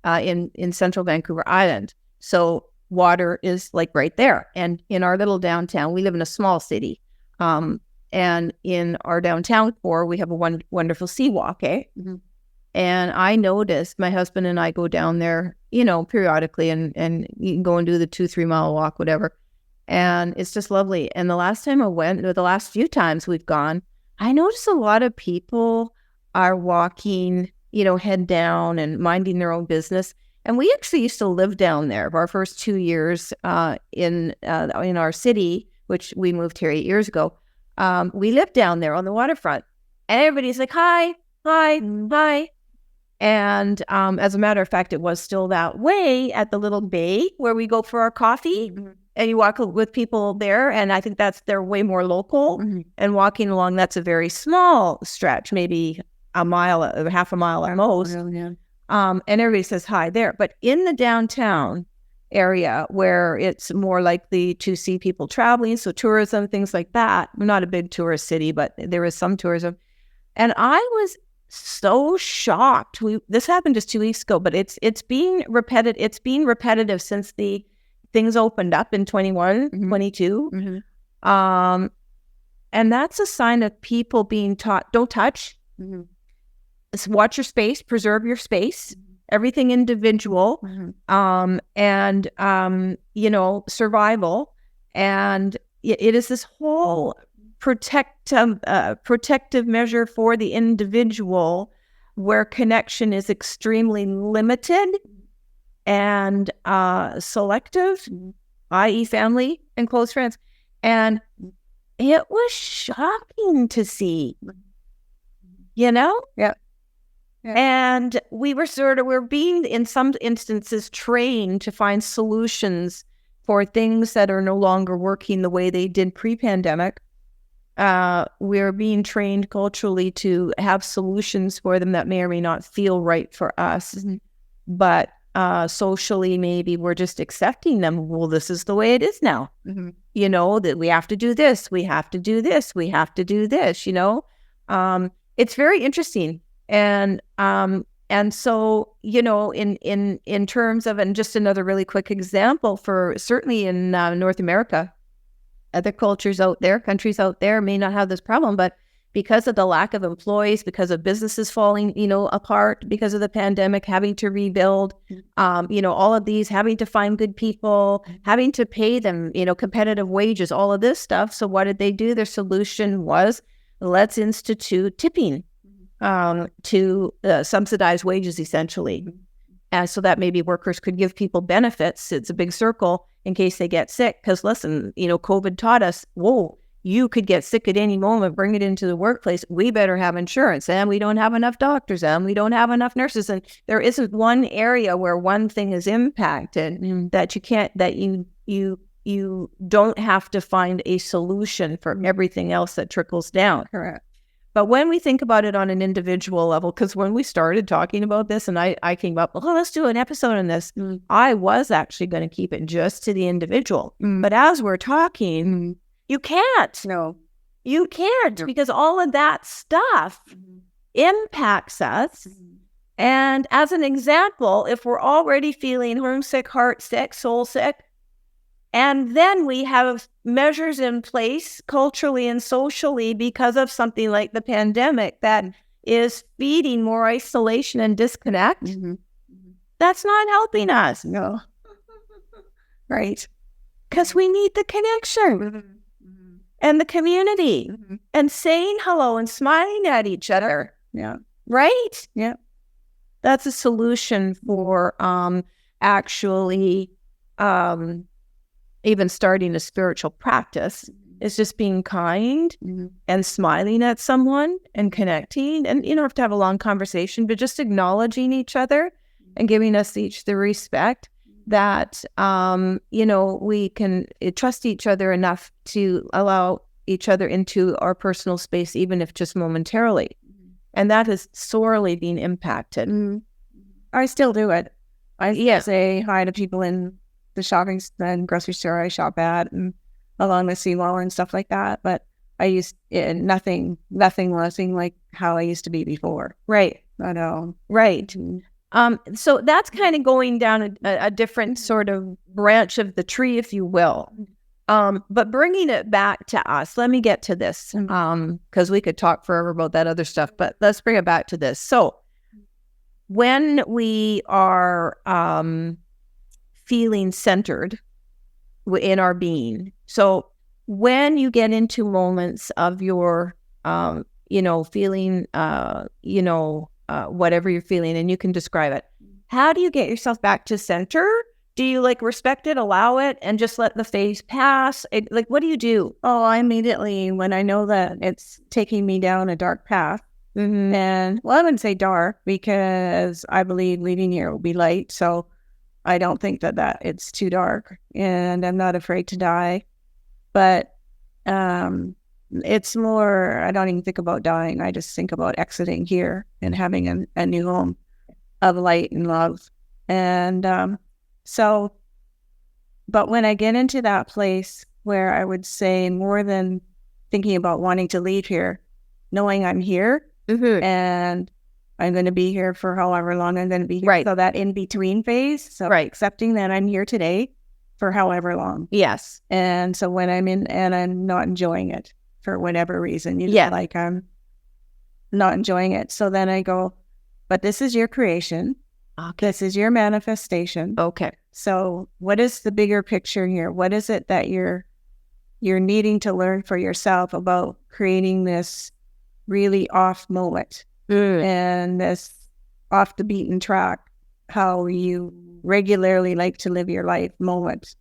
Speaker 1: in central Vancouver Island. So water is like right there. And in our little downtown, we live in a small city. And in our downtown core, we have a wonderful sea walk,
Speaker 2: Mm-hmm.
Speaker 1: And I noticed my husband and I go down there, periodically, and you can go and do the 2-3 mile walk, whatever. And it's just lovely. And the last time I went, or the last few times we've gone, I noticed a lot of people are walking, head down and minding their own business. And we actually used to live down there. Our first 2 years in our city, which we moved here 8 years ago, we lived down there on the waterfront. And everybody's like, hi, hi, hi. And as a matter of fact, it was still that way at the little bay where we go for our coffee.
Speaker 2: Mm-hmm.
Speaker 1: And you walk with people there, and I think they're way more local.
Speaker 2: Mm-hmm.
Speaker 1: And walking along, that's a very small stretch, maybe a mile, half a mile at most.
Speaker 2: Yeah.
Speaker 1: And everybody says hi there. But in the downtown area where it's more likely to see people traveling, so tourism, things like that. We're not a big tourist city, but there is some tourism. And I was so shocked. This happened just 2 weeks ago, but it's being repetitive. It's been repetitive since the things opened up in 21,
Speaker 2: Mm-hmm.
Speaker 1: 22.
Speaker 2: Mm-hmm.
Speaker 1: And that's a sign of people being taught, don't touch.
Speaker 2: Mm-hmm.
Speaker 1: Just watch your space, preserve your space, everything individual,
Speaker 2: Mm-hmm.
Speaker 1: and survival. And it is this whole protective measure for the individual where connection is extremely limited and selective, i.e. family and close friends. And it was shocking to see,
Speaker 2: Yeah.
Speaker 1: And we're being, in some instances, trained to find solutions for things that are no longer working the way they did pre-pandemic. We're being trained culturally to have solutions for them that may or may not feel right for us.
Speaker 2: Mm-hmm.
Speaker 1: But socially, maybe we're just accepting them. Well, this is the way it is now.
Speaker 2: Mm-hmm.
Speaker 1: That we have to do this, we have to do this, we have to do this, It's very interesting. And so, in terms of, and just another really quick example for certainly in North America, other cultures out there, countries out there may not have this problem, but because of the lack of employees, because of businesses falling, apart, because of the pandemic, having to rebuild, all of these, having to find good people, having to pay them, competitive wages, all of this stuff. So what did they do? Their solution was, let's institute tipping to subsidize wages, essentially. And so that maybe workers could give people benefits. It's a big circle in case they get sick. Because listen, COVID taught us, whoa, you could get sick at any moment, bring it into the workplace. We better have insurance, and we don't have enough doctors, and we don't have enough nurses. And there isn't one area where one thing is impacted that you can't, that you don't have to find a solution for everything else that trickles down.
Speaker 2: Correct.
Speaker 1: But when we think about it on an individual level, because when we started talking about this and I came up, let's do an episode on this, I was actually going to keep it just to the individual. But as we're talking, you can't.
Speaker 2: No.
Speaker 1: You can't, because all of that stuff impacts us. And as an example, if we're already feeling homesick, heart sick, soul sick, and then we have measures in place culturally and socially because of something like the pandemic that is feeding more isolation and disconnect, that's not helping us.
Speaker 2: No. Right.
Speaker 1: Because we need the connection and the community and saying hello and smiling at each other.
Speaker 2: Yeah.
Speaker 1: Right?
Speaker 2: Yeah.
Speaker 1: That's a solution for actually even starting a spiritual practice. Is just being kind and smiling at someone and connecting. And you don't have to have a long conversation, but just acknowledging each other and giving us each the respect. that, we can trust each other enough to allow each other into our personal space, even if just momentarily. And that has sorely been impacted.
Speaker 2: I still do it. I say hi to people in the shopping and grocery store I shop at and along the seawall and stuff like that. But nothing like how I used to be before.
Speaker 1: Right.
Speaker 2: I know.
Speaker 1: Right. So that's kind of going down a different sort of branch of the tree, if you will. But bringing it back to us, let me get to this, because we could talk forever about that other stuff, but let's bring it back to this. So when we are feeling centered in our being, so when you get into moments of your, feeling, whatever you're feeling, and you can describe it, how do you get yourself back to center? Do you respect it, allow it, and just let the phase pass? What do you do?
Speaker 2: Oh, I immediately, when I know that it's taking me down a dark path, and I wouldn't say dark because I believe leaving here will be light. So I don't think that it's too dark, and I'm not afraid to die. But it's more, I don't even think about dying. I just think about exiting here and having a new home of light and love. And but when I get into that place where I would say more than thinking about wanting to leave here, knowing I'm here and I'm going to be here for however long I'm going to be here.
Speaker 1: Right.
Speaker 2: So that in-between phase. So accepting that I'm here today for however long.
Speaker 1: Yes.
Speaker 2: And so when I'm in and I'm not enjoying it for whatever reason, I'm not enjoying it. So then I go, but this is your creation.
Speaker 1: Okay.
Speaker 2: This is your manifestation.
Speaker 1: Okay.
Speaker 2: So what is the bigger picture here? What is it that you're needing to learn for yourself about creating this really off moment and this off the beaten track, how you regularly like to live your life moment,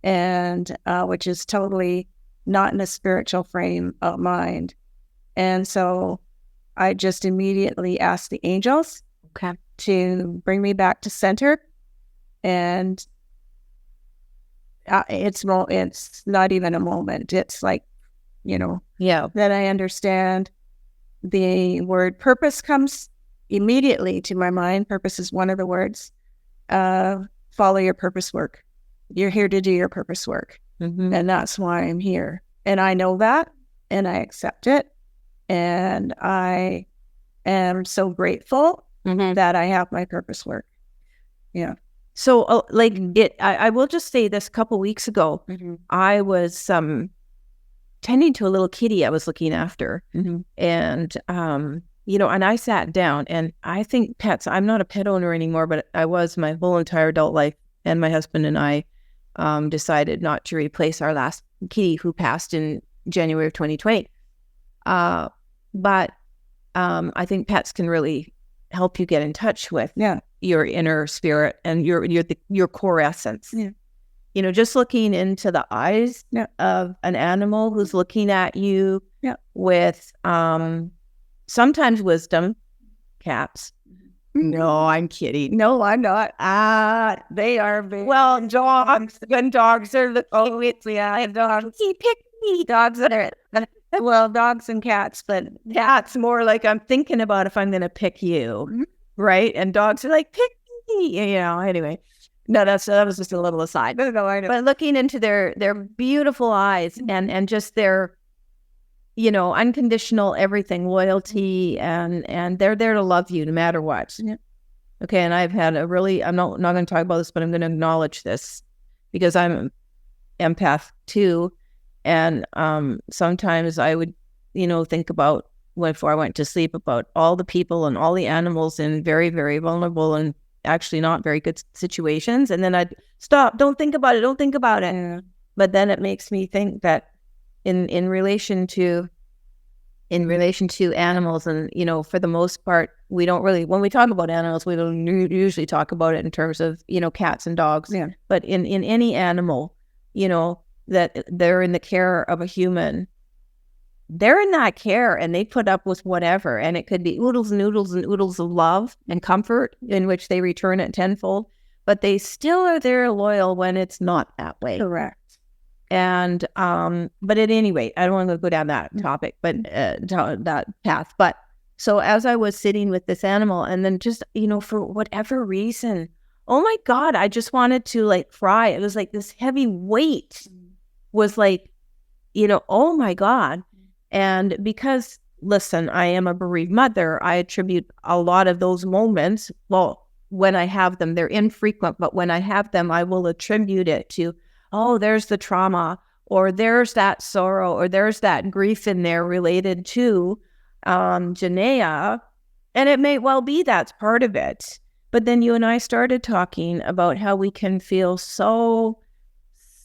Speaker 2: and which is totally not in a spiritual frame of mind. And so I just immediately asked the angels to bring me back to center. And it's not even a moment. It's that I understand the word purpose comes immediately to my mind. Purpose is one of the words. Follow your purpose work. You're here to do your purpose work. And that's why I'm here. And I know that, and I accept it. And I am so grateful that I have my purpose work. Yeah.
Speaker 1: So I will just say this, a couple weeks ago, I was tending to a little kitty I was looking after. And, and I sat down, and I think pets, I'm not a pet owner anymore, but I was my whole entire adult life. And my husband and I decided not to replace our last kitty who passed in January of 2020. But I think pets can really help you get in touch with your inner spirit and your core essence. Just looking into the eyes of an animal who's looking at you with sometimes wisdom. Cats. No, I'm kidding.
Speaker 2: No, I'm not. They are very...
Speaker 1: Well, dogs. When dogs are dogs. He picked me. Dogs are...
Speaker 2: Well, dogs and cats, but
Speaker 1: cats more like I'm thinking about if I'm going to pick you, right? And dogs are like, pick me. Anyway. No, that was just a little aside.
Speaker 2: No, I know.
Speaker 1: But looking into their beautiful eyes and just their, unconditional everything, loyalty, and they're there to love you no matter what. Yeah. Okay, and I've had I'm not going to talk about this, but I'm going to acknowledge this because I'm an empath too. And sometimes I would, think about before I went to sleep about all the people and all the animals in very, very vulnerable and actually not very good situations. And then I'd stop, don't think about it. Yeah. But then it makes me think that in relation to animals, and, for the most part, we don't really, when we talk about animals, we don't usually talk about it in terms of, cats and dogs. Yeah. But in any animal, that they're in the care of a human, they're in that care and they put up with whatever. And it could be oodles and oodles and oodles of love and comfort in which they return it tenfold. but they still are there loyal when it's not that way.
Speaker 2: Correct.
Speaker 1: And, but at any rate, I don't want to go down that topic, but down that path. But so as I was sitting with this animal, and then just, for whatever reason, oh my God, I just wanted to like cry. It was like this heavy weight was like, oh my God. And because, listen, I am a bereaved mother, I attribute a lot of those moments. Well, when I have them, they're infrequent, but when I have them, I will attribute it to, oh, there's the trauma, or there's that sorrow, or there's that grief in there related to Janaea. And it may well be that's part of it. But then you and I started talking about how we can feel so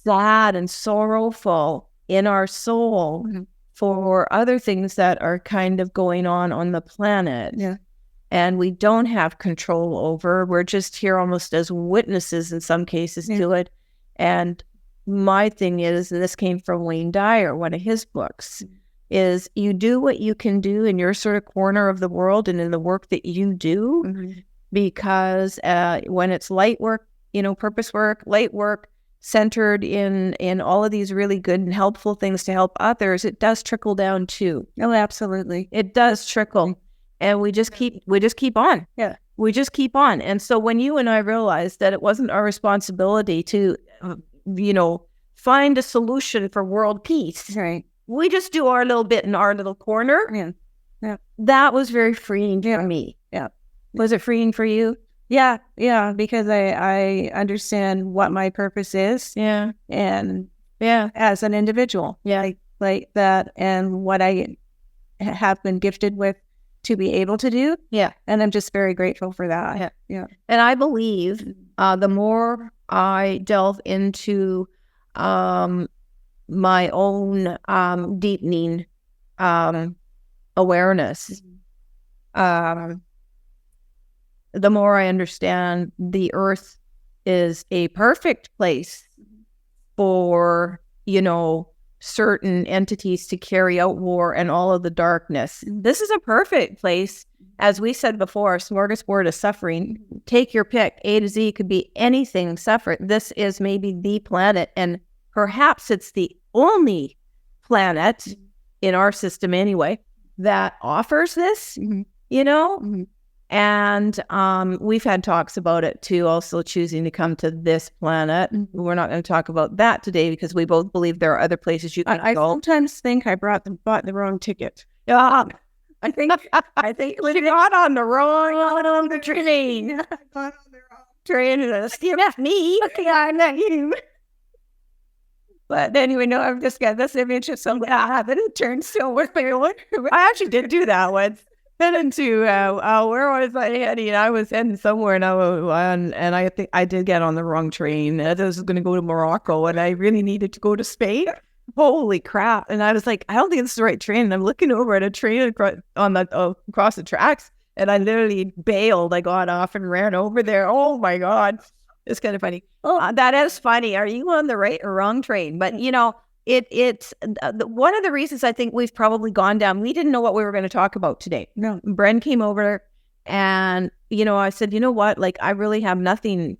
Speaker 1: sad and sorrowful in our soul for other things that are kind of going on the planet.
Speaker 2: Yeah.
Speaker 1: And we don't have control over. We're just here almost as witnesses in some cases to it. And my thing is, and this came from Wayne Dyer, one of his books, is you do what you can do in your sort of corner of the world and in the work that you do, because when it's light work, purpose work, light work, centered in all of these really good and helpful things to help others, it does trickle down too.
Speaker 2: Oh, absolutely.
Speaker 1: It does trickle. And we just keep on.
Speaker 2: Yeah.
Speaker 1: We just keep on. And so when you and I realized that it wasn't our responsibility to, find a solution for world peace.
Speaker 2: Right.
Speaker 1: We just do our little bit in our little corner.
Speaker 2: Yeah. Yeah.
Speaker 1: That was very freeing for me.
Speaker 2: Yeah.
Speaker 1: Was it freeing for you?
Speaker 2: Yeah. Yeah. Because I understand what my purpose is.
Speaker 1: Yeah.
Speaker 2: And
Speaker 1: yeah,
Speaker 2: as an individual.
Speaker 1: Yeah.
Speaker 2: Like that, and what I have been gifted with to be able to do.
Speaker 1: Yeah.
Speaker 2: And I'm just very grateful for that.
Speaker 1: Yeah.
Speaker 2: Yeah.
Speaker 1: And I believe the more I delve into my own deepening awareness, the more I understand the earth is a perfect place for, certain entities to carry out war and all of the darkness. This is a perfect place. As we said before, a smorgasbord of suffering. Take your pick. A to Z could be anything suffer. This is maybe the planet, and perhaps it's the only planet in our system anyway that offers this, And we've had talks about it too, also choosing to come to this planet. We're not going to talk about that today because we both believe there are other places you can
Speaker 2: I
Speaker 1: go.
Speaker 2: sometimes think I bought the wrong ticket.
Speaker 1: Yeah.
Speaker 2: I think
Speaker 1: we got on the train.
Speaker 2: I got on the wrong
Speaker 1: Train is me.
Speaker 2: Okay, I'm not you. But anyway, no, I've just got this image of somebody. But it turned still with me.
Speaker 1: I actually did do that once. Then into where was I heading? I was heading somewhere, and I think I did get on the wrong train. I was going to go to Morocco, and I really needed to go to Spain. Holy crap! And I was like, I don't think it's the right train. And I'm looking over at a train across the tracks, and I literally bailed. I got off and ran over there. Oh my God, it's kind of funny. That is funny. Are you on the right or wrong train? But it's one of the reasons I think we've probably gone down. We didn't know what we were going to talk about today.
Speaker 2: No.
Speaker 1: Bren came over and, I said, you know what? Like, I really have nothing.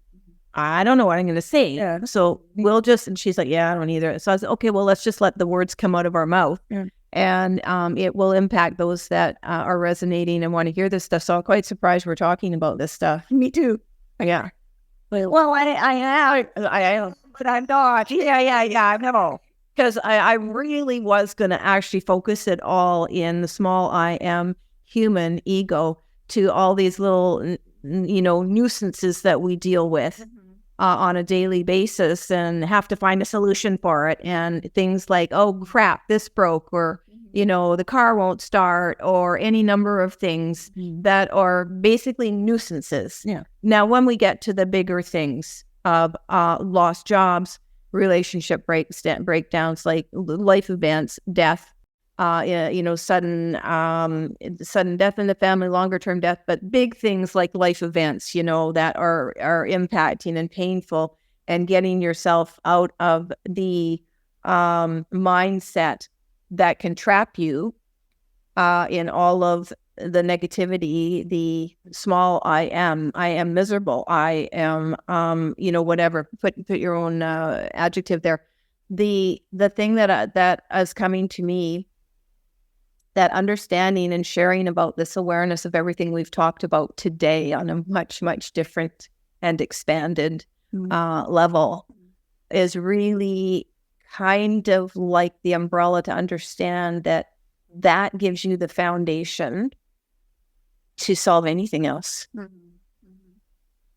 Speaker 1: I don't know what I'm going to say.
Speaker 2: Yeah.
Speaker 1: So we'll just, and she's like, yeah, I don't either. So I said, okay, well, let's just let the words come out of our mouth.
Speaker 2: Yeah.
Speaker 1: And it will impact those that are resonating and want to hear this stuff. So I'm quite surprised we're talking about this stuff.
Speaker 2: Me too.
Speaker 1: Yeah.
Speaker 2: Well, I am, but I'm not.
Speaker 1: Yeah, I know. Because I really was going to actually focus it all in the small I am human ego to all these little, nuisances that we deal with on a daily basis and have to find a solution for it. And things like, oh, crap, this broke, or, the car won't start, or any number of things that are basically nuisances.
Speaker 2: Yeah.
Speaker 1: Now, when we get to the bigger things of lost jobs, relationship breakdowns, like life events, death, sudden death in the family, longer term death, but big things like life events, that are impacting and painful, and getting yourself out of the mindset that can trap you in all of the negativity, the small I am miserable, I am, whatever, put your own adjective there. The thing that is coming to me, that understanding and sharing about this awareness of everything we've talked about today on a much, much different and expanded level, is really kind of like the umbrella to understand that gives you the foundation to solve anything else.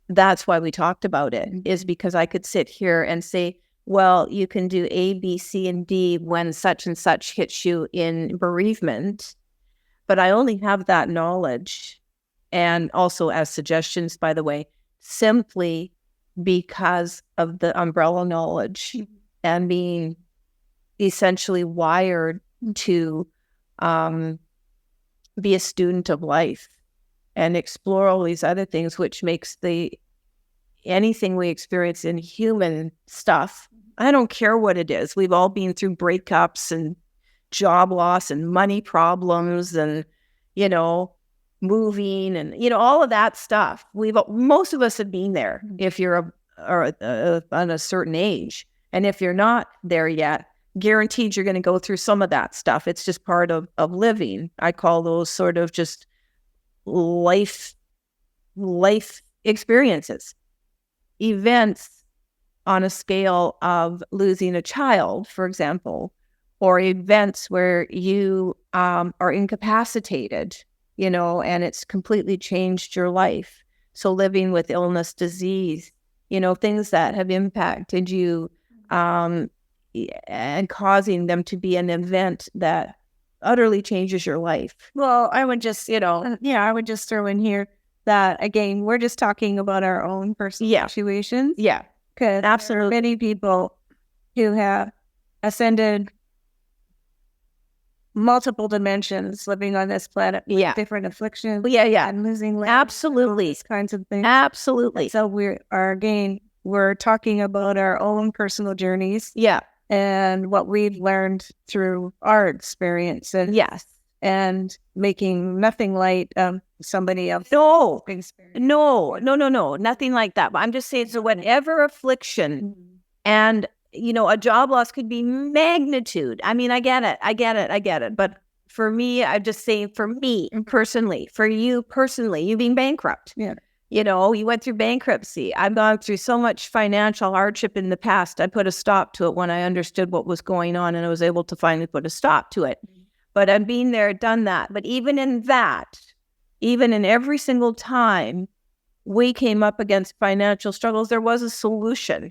Speaker 1: That's why we talked about it, is because I could sit here and say, well, you can do A, B, C, and D when such and such hits you in bereavement. But I only have that knowledge, and also as suggestions, by the way, simply because of the umbrella knowledge and being essentially wired to be a student of life and explore all these other things, which makes anything we experience in human stuff, I don't care what it is. We've all been through breakups and job loss and money problems and, moving and, all of that stuff. Most of us have been there if you're on a certain age. And if you're not there yet, guaranteed you're going to go through some of that stuff. It's just part of living. I call those sort of just life experiences, events on a scale of losing a child, for example, or events where you are incapacitated, and it's completely changed your life. So living with illness, disease, things that have impacted you and causing them to be an event that utterly changes your life.
Speaker 2: Well, I would just, I would just throw in here that, again, we're just talking about our own personal situations.
Speaker 1: Yeah.
Speaker 2: Because absolutely, there are many people who have ascended multiple dimensions living on this planet with different afflictions. And losing limbs.
Speaker 1: Absolutely.
Speaker 2: These kinds of things.
Speaker 1: Absolutely.
Speaker 2: And so we're talking about our own personal journeys.
Speaker 1: Yeah.
Speaker 2: And what we've learned through our experience. And and making nothing light of somebody else's experience.
Speaker 1: No, nothing like that. But I'm just saying, so whatever affliction and, a job loss could be magnitude. I mean, I get it. But for me, I'm just saying, for me personally, for you personally, you being bankrupt.
Speaker 2: Yeah.
Speaker 1: You went through bankruptcy. I've gone through so much financial hardship in the past. I put a stop to it when I understood what was going on, and I was able to finally put a stop to it. But I've been there, done that. But even in every single time we came up against financial struggles, there was a solution.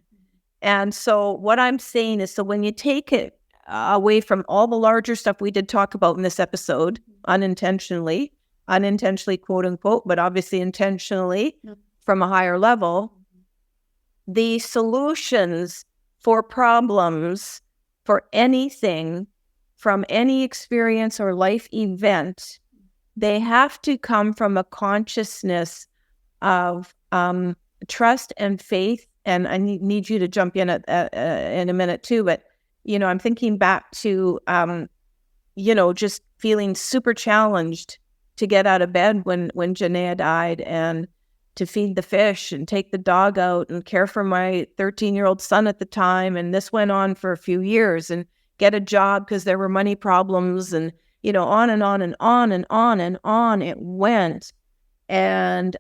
Speaker 1: And so what I'm saying is, so when you take it away from all the larger stuff we did talk about in this episode, unintentionally, quote unquote, but obviously intentionally from a higher level, the solutions for problems, for anything, from any experience or life event, they have to come from a consciousness of trust and faith. And I need you to jump in in a minute too. But, I'm thinking back to, just feeling super challenged to get out of bed when Janaea died, and to feed the fish and take the dog out and care for my 13-year-old son at the time. And this went on for a few years, and get a job because there were money problems, and, on and on and on and on and on it went. And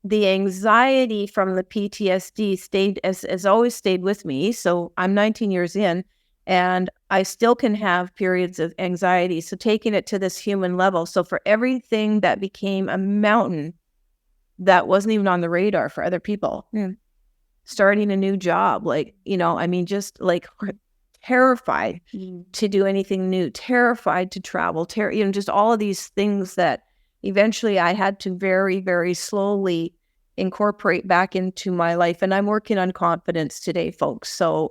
Speaker 1: the anxiety from the PTSD has always stayed with me. So I'm 19 years in, and I still can have periods of anxiety. So taking it to this human level. So for everything that became a mountain that wasn't even on the radar for other people, starting a new job, just like terrified to do anything new, terrified to travel, just all of these things that eventually I had to very, very slowly incorporate back into my life. And I'm working on confidence today, folks. So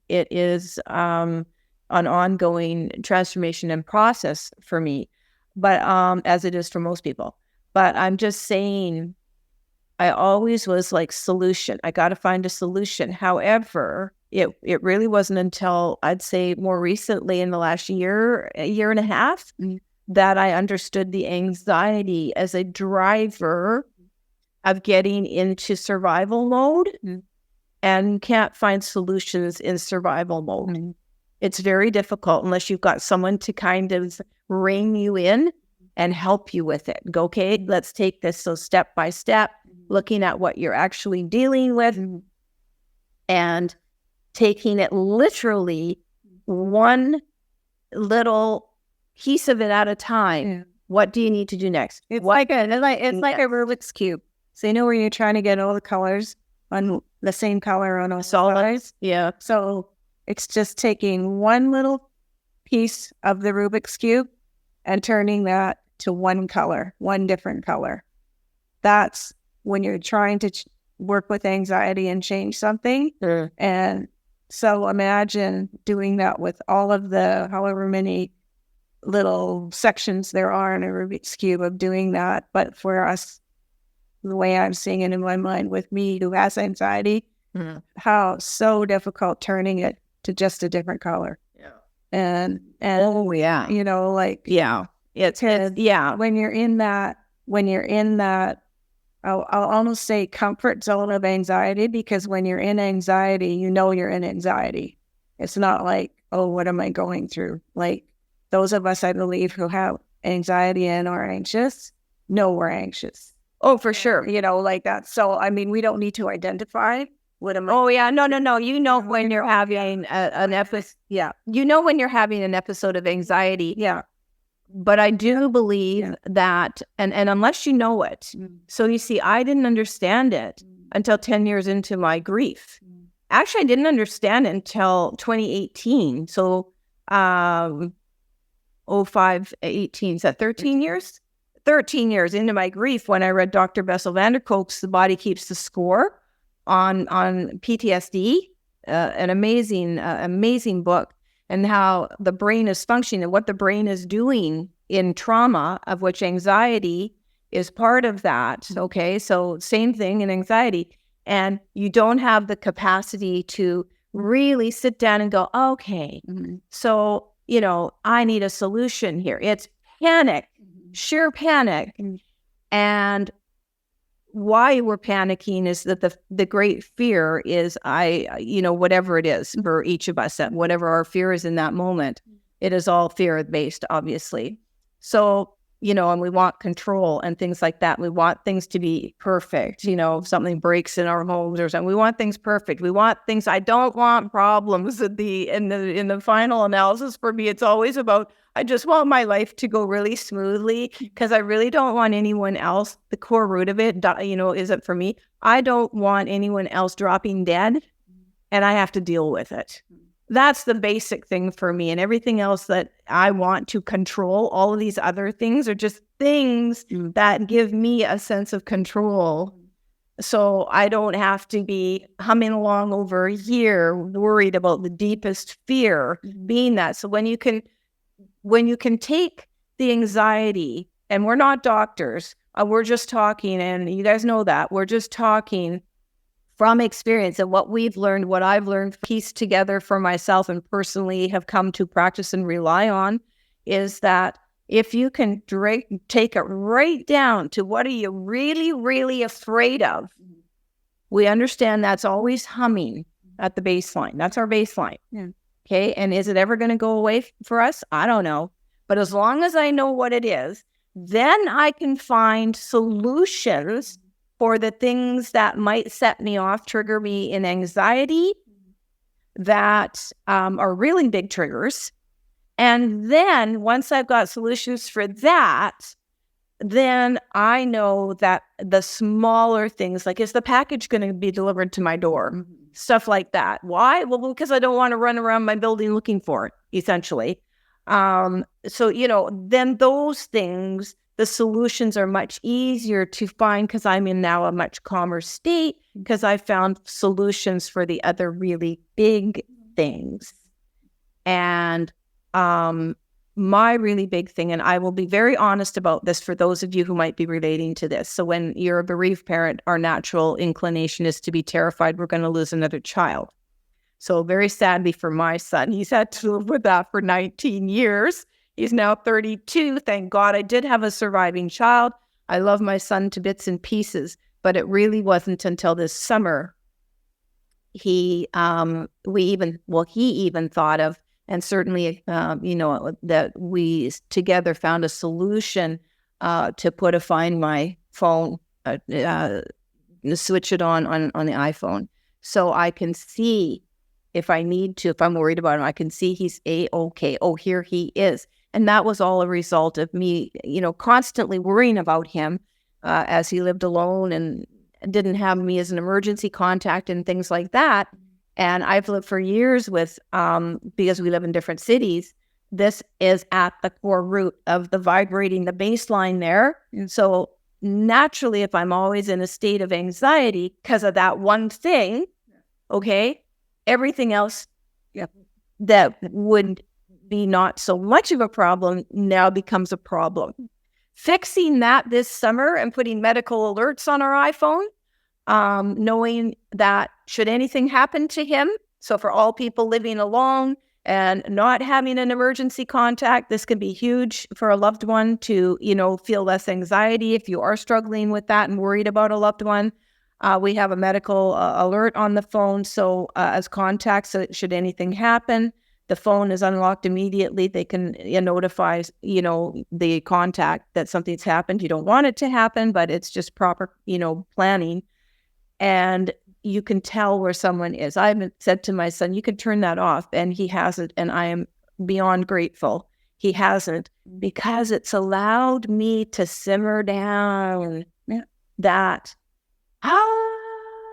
Speaker 1: it is an ongoing transformation and process for me, but as it is for most people. But I'm just saying, I always was like, solution. I got to find a solution. However, it really wasn't until I'd say more recently in the last year and a half, that I understood the anxiety as a driver of getting into survival mode and can't find solutions in survival mode. It's very difficult unless you've got someone to kind of rein you in and help you with it. Go, okay, let's take this. So step by step, looking at what you're actually dealing with and taking it literally one little piece of it at a time.
Speaker 2: Yeah.
Speaker 1: What do you need to do next?
Speaker 2: It's like a Rubik's Cube. So you know where you're trying to get all the colors on the same color on all sides?
Speaker 1: Yeah.
Speaker 2: So it's just taking one little piece of the Rubik's Cube and turning that to one color, one different color. That's when you're trying to work with anxiety and change something. And so imagine doing that with all of the however many little sections there are in a Rubik's Cube of doing that. But for us, the way I'm seeing it in my mind with me who has anxiety, how so difficult turning it to just a different color.
Speaker 1: Yeah.
Speaker 2: And
Speaker 1: oh yeah.
Speaker 2: You know, like
Speaker 1: it's
Speaker 2: when you're in that I'll almost say comfort zone of anxiety, because when you're in anxiety, you know you're in anxiety. It's not like, oh, what am I going through? Like those of us, I believe, who have anxiety and are anxious know we're anxious.
Speaker 1: Oh, for sure.
Speaker 2: You know, like that. So, I mean, we don't need to identify what am I.
Speaker 1: Oh, yeah. No. You know when you're having an episode. Yeah. You know when you're having an episode of anxiety.
Speaker 2: Yeah.
Speaker 1: But I do believe that, and unless you know it, so you see, I didn't understand it until 10 years into my grief. Actually, I didn't understand it until 2018. So, 18, is that 13 years? 13 years into my grief when I read Dr. Bessel van der Kolk's The Body Keeps the Score on PTSD, an amazing book, and how the brain is functioning and what the brain is doing in trauma, of which anxiety is part of that. Okay, so same thing in anxiety. And you don't have the capacity to really sit down and go, okay, so, you know, I need a solution here. It's panic. Sheer panic. And why we're panicking is that the great fear is whatever it is for each of us, whatever our fear is in that moment, it is all fear based, obviously. So, you know, and we want control and things like that. We want things to be perfect. You know, if something breaks in our homes or something, we want things perfect. We want things. I don't want problems. In the final analysis for me, it's always about, I just want my life to go really smoothly, because I really don't want anyone else. The core root of it, you know, is it for me? I don't want anyone else dropping dead, and I have to deal with it. That's the basic thing for me. And everything else that I want to control, all of these other things are just things that give me a sense of control. So I don't have to be humming along over a year worried about the deepest fear being that. So when you can take the anxiety, and we're not doctors, we're just talking, and you guys know that, we're just talking from experience and what we've learned, what I've learned, pieced together for myself and personally have come to practice and rely on, is that if you can take it right down to what are you really, really afraid of, we understand that's always humming at the baseline. That's our baseline. Yeah. Okay. And is it ever going to go away for us? I don't know. But as long as I know what it is, then I can find solutions for the things that might set me off, trigger me in anxiety, that are really big triggers. And then once I've got solutions for that, then I know that the smaller things, like, is the package going to be delivered to my door? Stuff like that. Why? Well, because I don't want to run around my building looking for it, essentially. So, you know, then those things, the solutions are much easier to find, because I'm in now a much calmer state, because I found solutions for the other really big things. And my really big thing, and I will be very honest about this for those of you who might be relating to this. So when you're a bereaved parent, our natural inclination is to be terrified we're going to lose another child. So very sadly for my son, he's had to live with that for 19 years. He's now 32. Thank God I did have a surviving child. I love my son to bits and pieces, but it really wasn't until this summer he even thought of, and certainly, that we together found a solution to put a Find My phone, switch it on the iPhone, so I can see if I need to, if I'm worried about him, I can see he's A-okay. Oh, here he is. And that was all a result of me, constantly worrying about him as he lived alone and didn't have me as an emergency contact and things like that. And I've lived for years with, because we live in different cities, this is at the core root of the vibrating, the baseline there. And so naturally, if I'm always in a state of anxiety because of that one thing, okay, everything else that would be not so much of a problem now becomes a problem. Fixing that this summer and putting medical alerts on our iPhone, knowing that should anything happen to him, so for all people living alone and not having an emergency contact, this can be huge for a loved one to, feel less anxiety if you are struggling with that and worried about a loved one. We have a medical alert on the phone, so as contacts, so should anything happen, the phone is unlocked immediately. They can notify, the contact that something's happened. You don't want it to happen, but it's just proper, planning. And you can tell where someone is. I haven't said to my son, you can turn that off, and he hasn't, and I am beyond grateful he hasn't, because it's allowed me to simmer down that.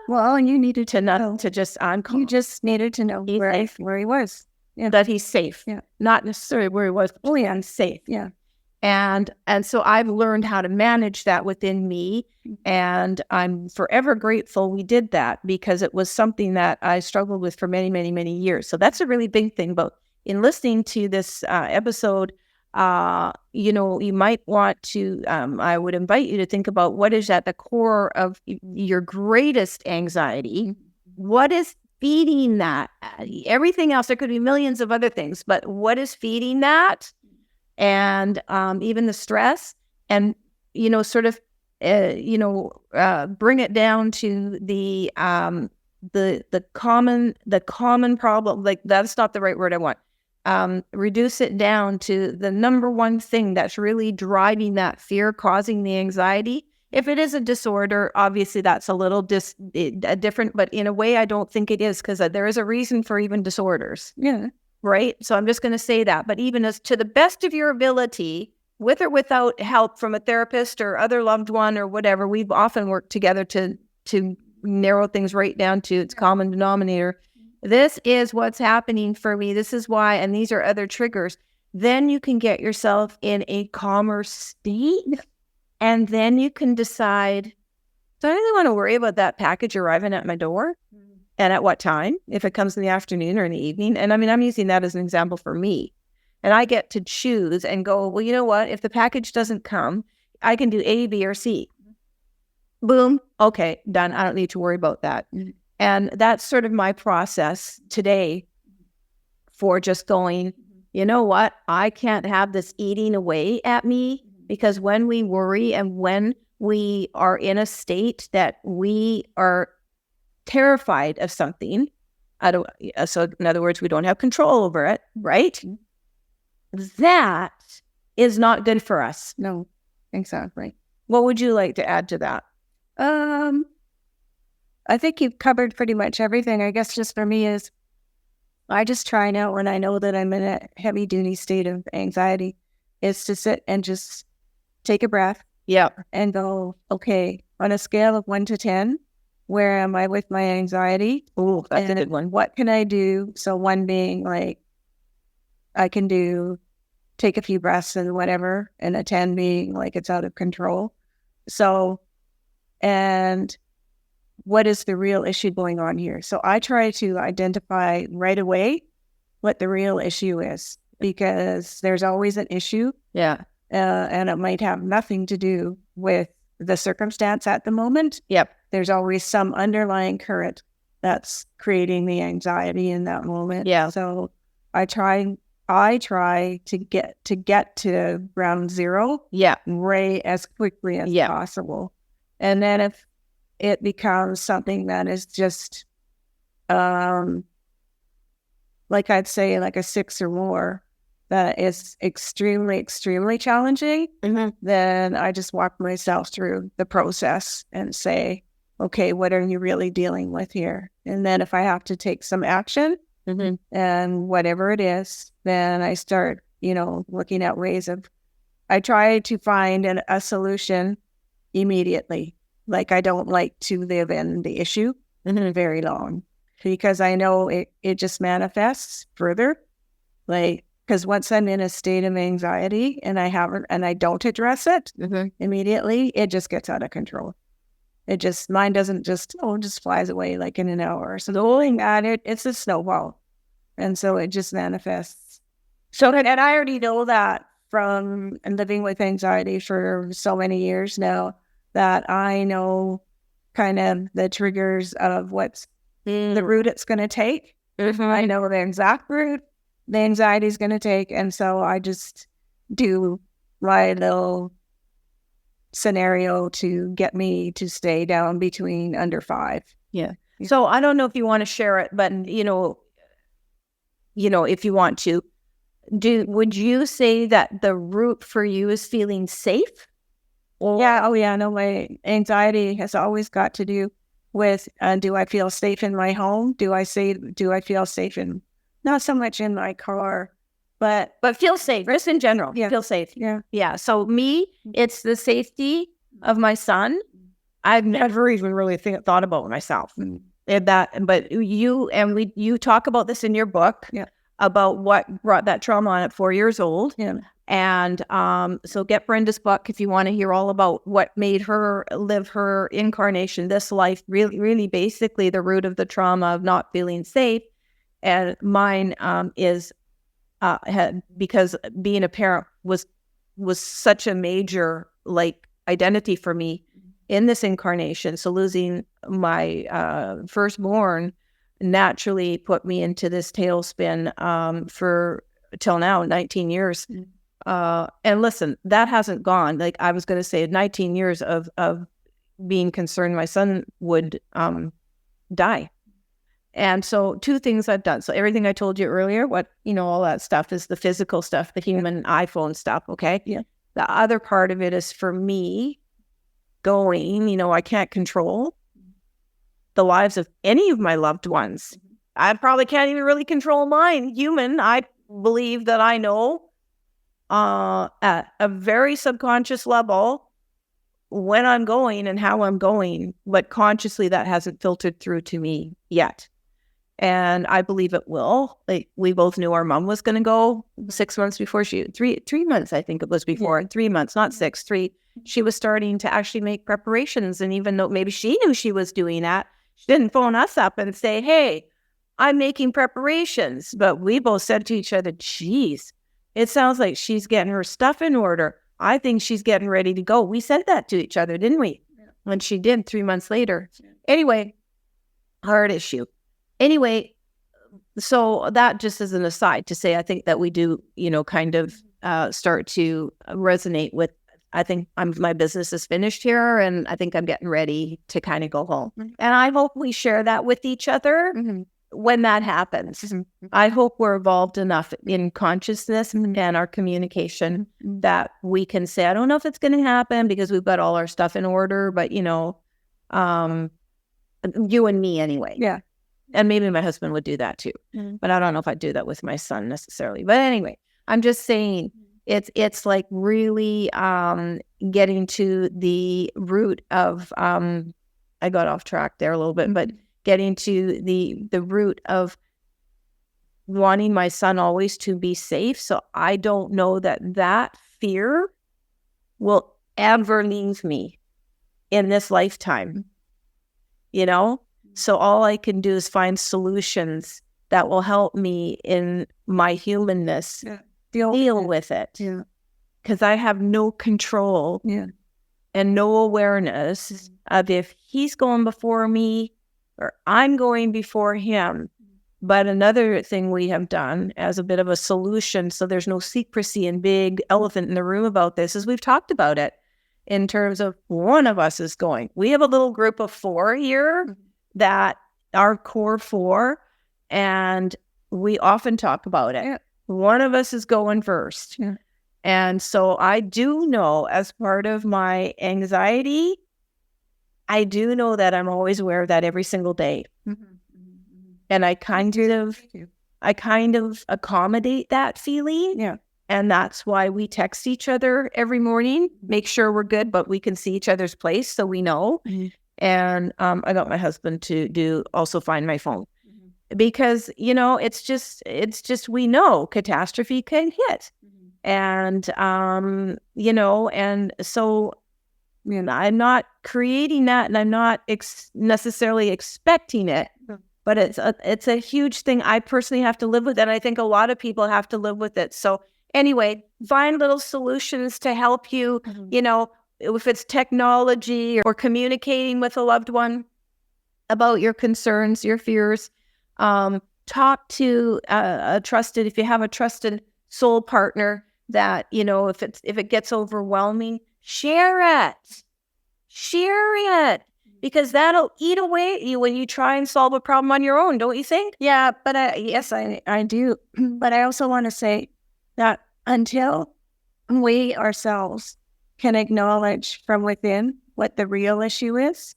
Speaker 2: Well, you needed to know.
Speaker 1: To just uncalm.
Speaker 2: You just needed to know where he was.
Speaker 1: Yeah. That he's safe.
Speaker 2: Yeah.
Speaker 1: Not necessarily where he was, but I'm safe.
Speaker 2: Yeah.
Speaker 1: And so I've learned how to manage that within me. And I'm forever grateful we did that, because it was something that I struggled with for many, many, many years. So that's a really big thing. But in listening to this episode, you might want to, I would invite you to think about what is at the core of your greatest anxiety. What is feeding that? Everything else, there could be millions of other things, but what is feeding that? And even the stress, and sort of bring it down to the common problem. Like, that's not the right word I want. Reduce it down to the number one thing that's really driving that fear, causing the anxiety. If it is a disorder, obviously that's a little different, but in a way I don't think it is, because there is a reason for even disorders.
Speaker 2: Yeah.
Speaker 1: Right? So I'm just going to say that. But even as to the best of your ability, with or without help from a therapist or other loved one or whatever, we've often worked together to narrow things right down to its common denominator. This is what's happening for me. This is why, and these are other triggers. Then you can get yourself in a calmer state, and then you can decide, do I really want to worry about that package arriving at my door? And at what time, if it comes in the afternoon or in the evening? And I mean, I'm using that as an example for me. And I get to choose and go, well, you know what? If the package doesn't come, I can do A, B, or C. Boom. Okay, done. I don't need to worry about that. And that's sort of my process today for just going, you know what? I can't have this eating away at me, because when we worry and when we are in a state that we are terrified of something, so in other words, we don't have control over it, right? That is not good for us.
Speaker 2: No, exactly.
Speaker 1: What would you like to add to that?
Speaker 2: I think you've covered pretty much everything. I guess just for me is, I just try now, when I know that I'm in a heavy duty state of anxiety, is to sit and just take a breath.
Speaker 1: Yeah.
Speaker 2: And go, okay, on a scale of 1 to 10, where am I with my anxiety?
Speaker 1: Oh, that's a good one.
Speaker 2: What can I do? So 1 being like, I can take a few breaths and whatever, and a 10 being like it's out of control. So, and what is the real issue going on here? So I try to identify right away what the real issue is, because there's always an issue.
Speaker 1: Yeah.
Speaker 2: And it might have nothing to do with the circumstance at the moment.
Speaker 1: Yep.
Speaker 2: There's always some underlying current that's creating the anxiety in that moment.
Speaker 1: Yeah.
Speaker 2: So I try I try to get to ground zero right as quickly as possible. And then if it becomes something that is just like I'd say like a 6 or more, that is extremely, extremely challenging, then I just walk myself through the process and say, okay, what are you really dealing with here? And then if I have to take some action, and whatever it is, then I start, looking at ways of, I try to find a solution immediately. Like I don't like to live in the issue very long, because I know it just manifests further. Like, because once I'm in a state of anxiety and I don't address it immediately, it just gets out of control. Mine doesn't just flies away like in an hour. So the whole thing at it's a snowball. And so it just manifests. So, and I already know that from living with anxiety for so many years now, that I know kind of the triggers of what's the route it's going to take. I know the exact route the anxiety is going to take. And so I just do my little scenario to get me to stay down between under 5.
Speaker 1: Yeah. So I don't know if you want to share it, but if you want to, would you say that the root for you is feeling safe?
Speaker 2: No, my anxiety has always got to do with, do I feel safe in my home? Do I feel safe not so much in my car, but
Speaker 1: feel safe, just in general.
Speaker 2: Yeah.
Speaker 1: Feel safe.
Speaker 2: Yeah.
Speaker 1: So me, it's the safety of my son. I've never even really thought about myself. But you talk about this in your book about what brought that trauma on at 4 years old.
Speaker 2: Yeah.
Speaker 1: And so get Brenda's book if you want to hear all about what made her live her incarnation, this life, really, really basically the root of the trauma of not feeling safe. And mine is because being a parent was such a major identity for me in this incarnation. So losing my firstborn naturally put me into this tailspin for till now 19 years. And listen, that hasn't gone. Like I was going to say, 19 years of being concerned my son would die. And so 2 things I've done. So everything I told you earlier, all that stuff is the physical stuff, the human iPhone stuff. Okay.
Speaker 2: Yeah.
Speaker 1: The other part of it is for me going, I can't control the lives of any of my loved ones. I probably can't even really control mine. Human, I believe that I know at a very subconscious level when I'm going and how I'm going, but consciously that hasn't filtered through to me yet. And I believe it will. Like we both knew our mom was going to go 6 months before 3 months, I think it was before. 3 months, not 6, 3. She was starting to actually make preparations. And even though maybe she knew she was doing that, she didn't phone us up and say, hey, I'm making preparations. But we both said to each other, geez, it sounds like she's getting her stuff in order. I think she's getting ready to go. We said that to each other, didn't we? Yeah. When she did 3 months later. Yeah. Anyway, hard issue. Anyway, so that just as an aside to say, I think that we do, kind of start to resonate with, I think my business is finished here and I think I'm getting ready to kind of go home. Mm-hmm. And I hope we share that with each other when that happens. Mm-hmm. I hope we're evolved enough in consciousness and our communication that we can say, I don't know if it's going to happen because we've got all our stuff in order, but you and me anyway.
Speaker 2: Yeah.
Speaker 1: And maybe my husband would do that too. Mm-hmm. But I don't know if I'd do that with my son necessarily. But anyway, I'm just saying it's like really getting to the root of, I got off track there a little bit, but getting to the root of wanting my son always to be safe. So I don't know that fear will ever leave me in this lifetime, So all I can do is find solutions that will help me in my humanness deal with it. Yeah. Because I have no control and no awareness of if he's going before me or I'm going before him. But another thing we have done as a bit of a solution, so there's no secrecy and big elephant in the room about this, is we've talked about it in terms of one of us is going. We have a little group of 4 here that are core 4, and we often talk about it. Yeah. One of us is going first. Yeah. And so I do know, as part of my anxiety, I do know that I'm always aware of that every single day. And I kind of accommodate that feeling. Yeah. And that's why we text each other every morning, make sure we're good, but we can see each other's place so we know. And I got my husband to also find my phone. Because, it's just we know catastrophe can hit. And, and so, I'm not creating that, and I'm not necessarily expecting it, but it's a huge thing I personally have to live with, and I think a lot of people have to live with it. So anyway, find little solutions to help you, if it's technology or communicating with a loved one about your concerns, your fears. Talk to if you have a trusted soul partner that, if it gets overwhelming, share it, because that'll eat away at you when you try and solve a problem on your own, don't you think?
Speaker 2: Yeah, but yes, I do. But I also want to say that until we ourselves can acknowledge from within what the real issue is,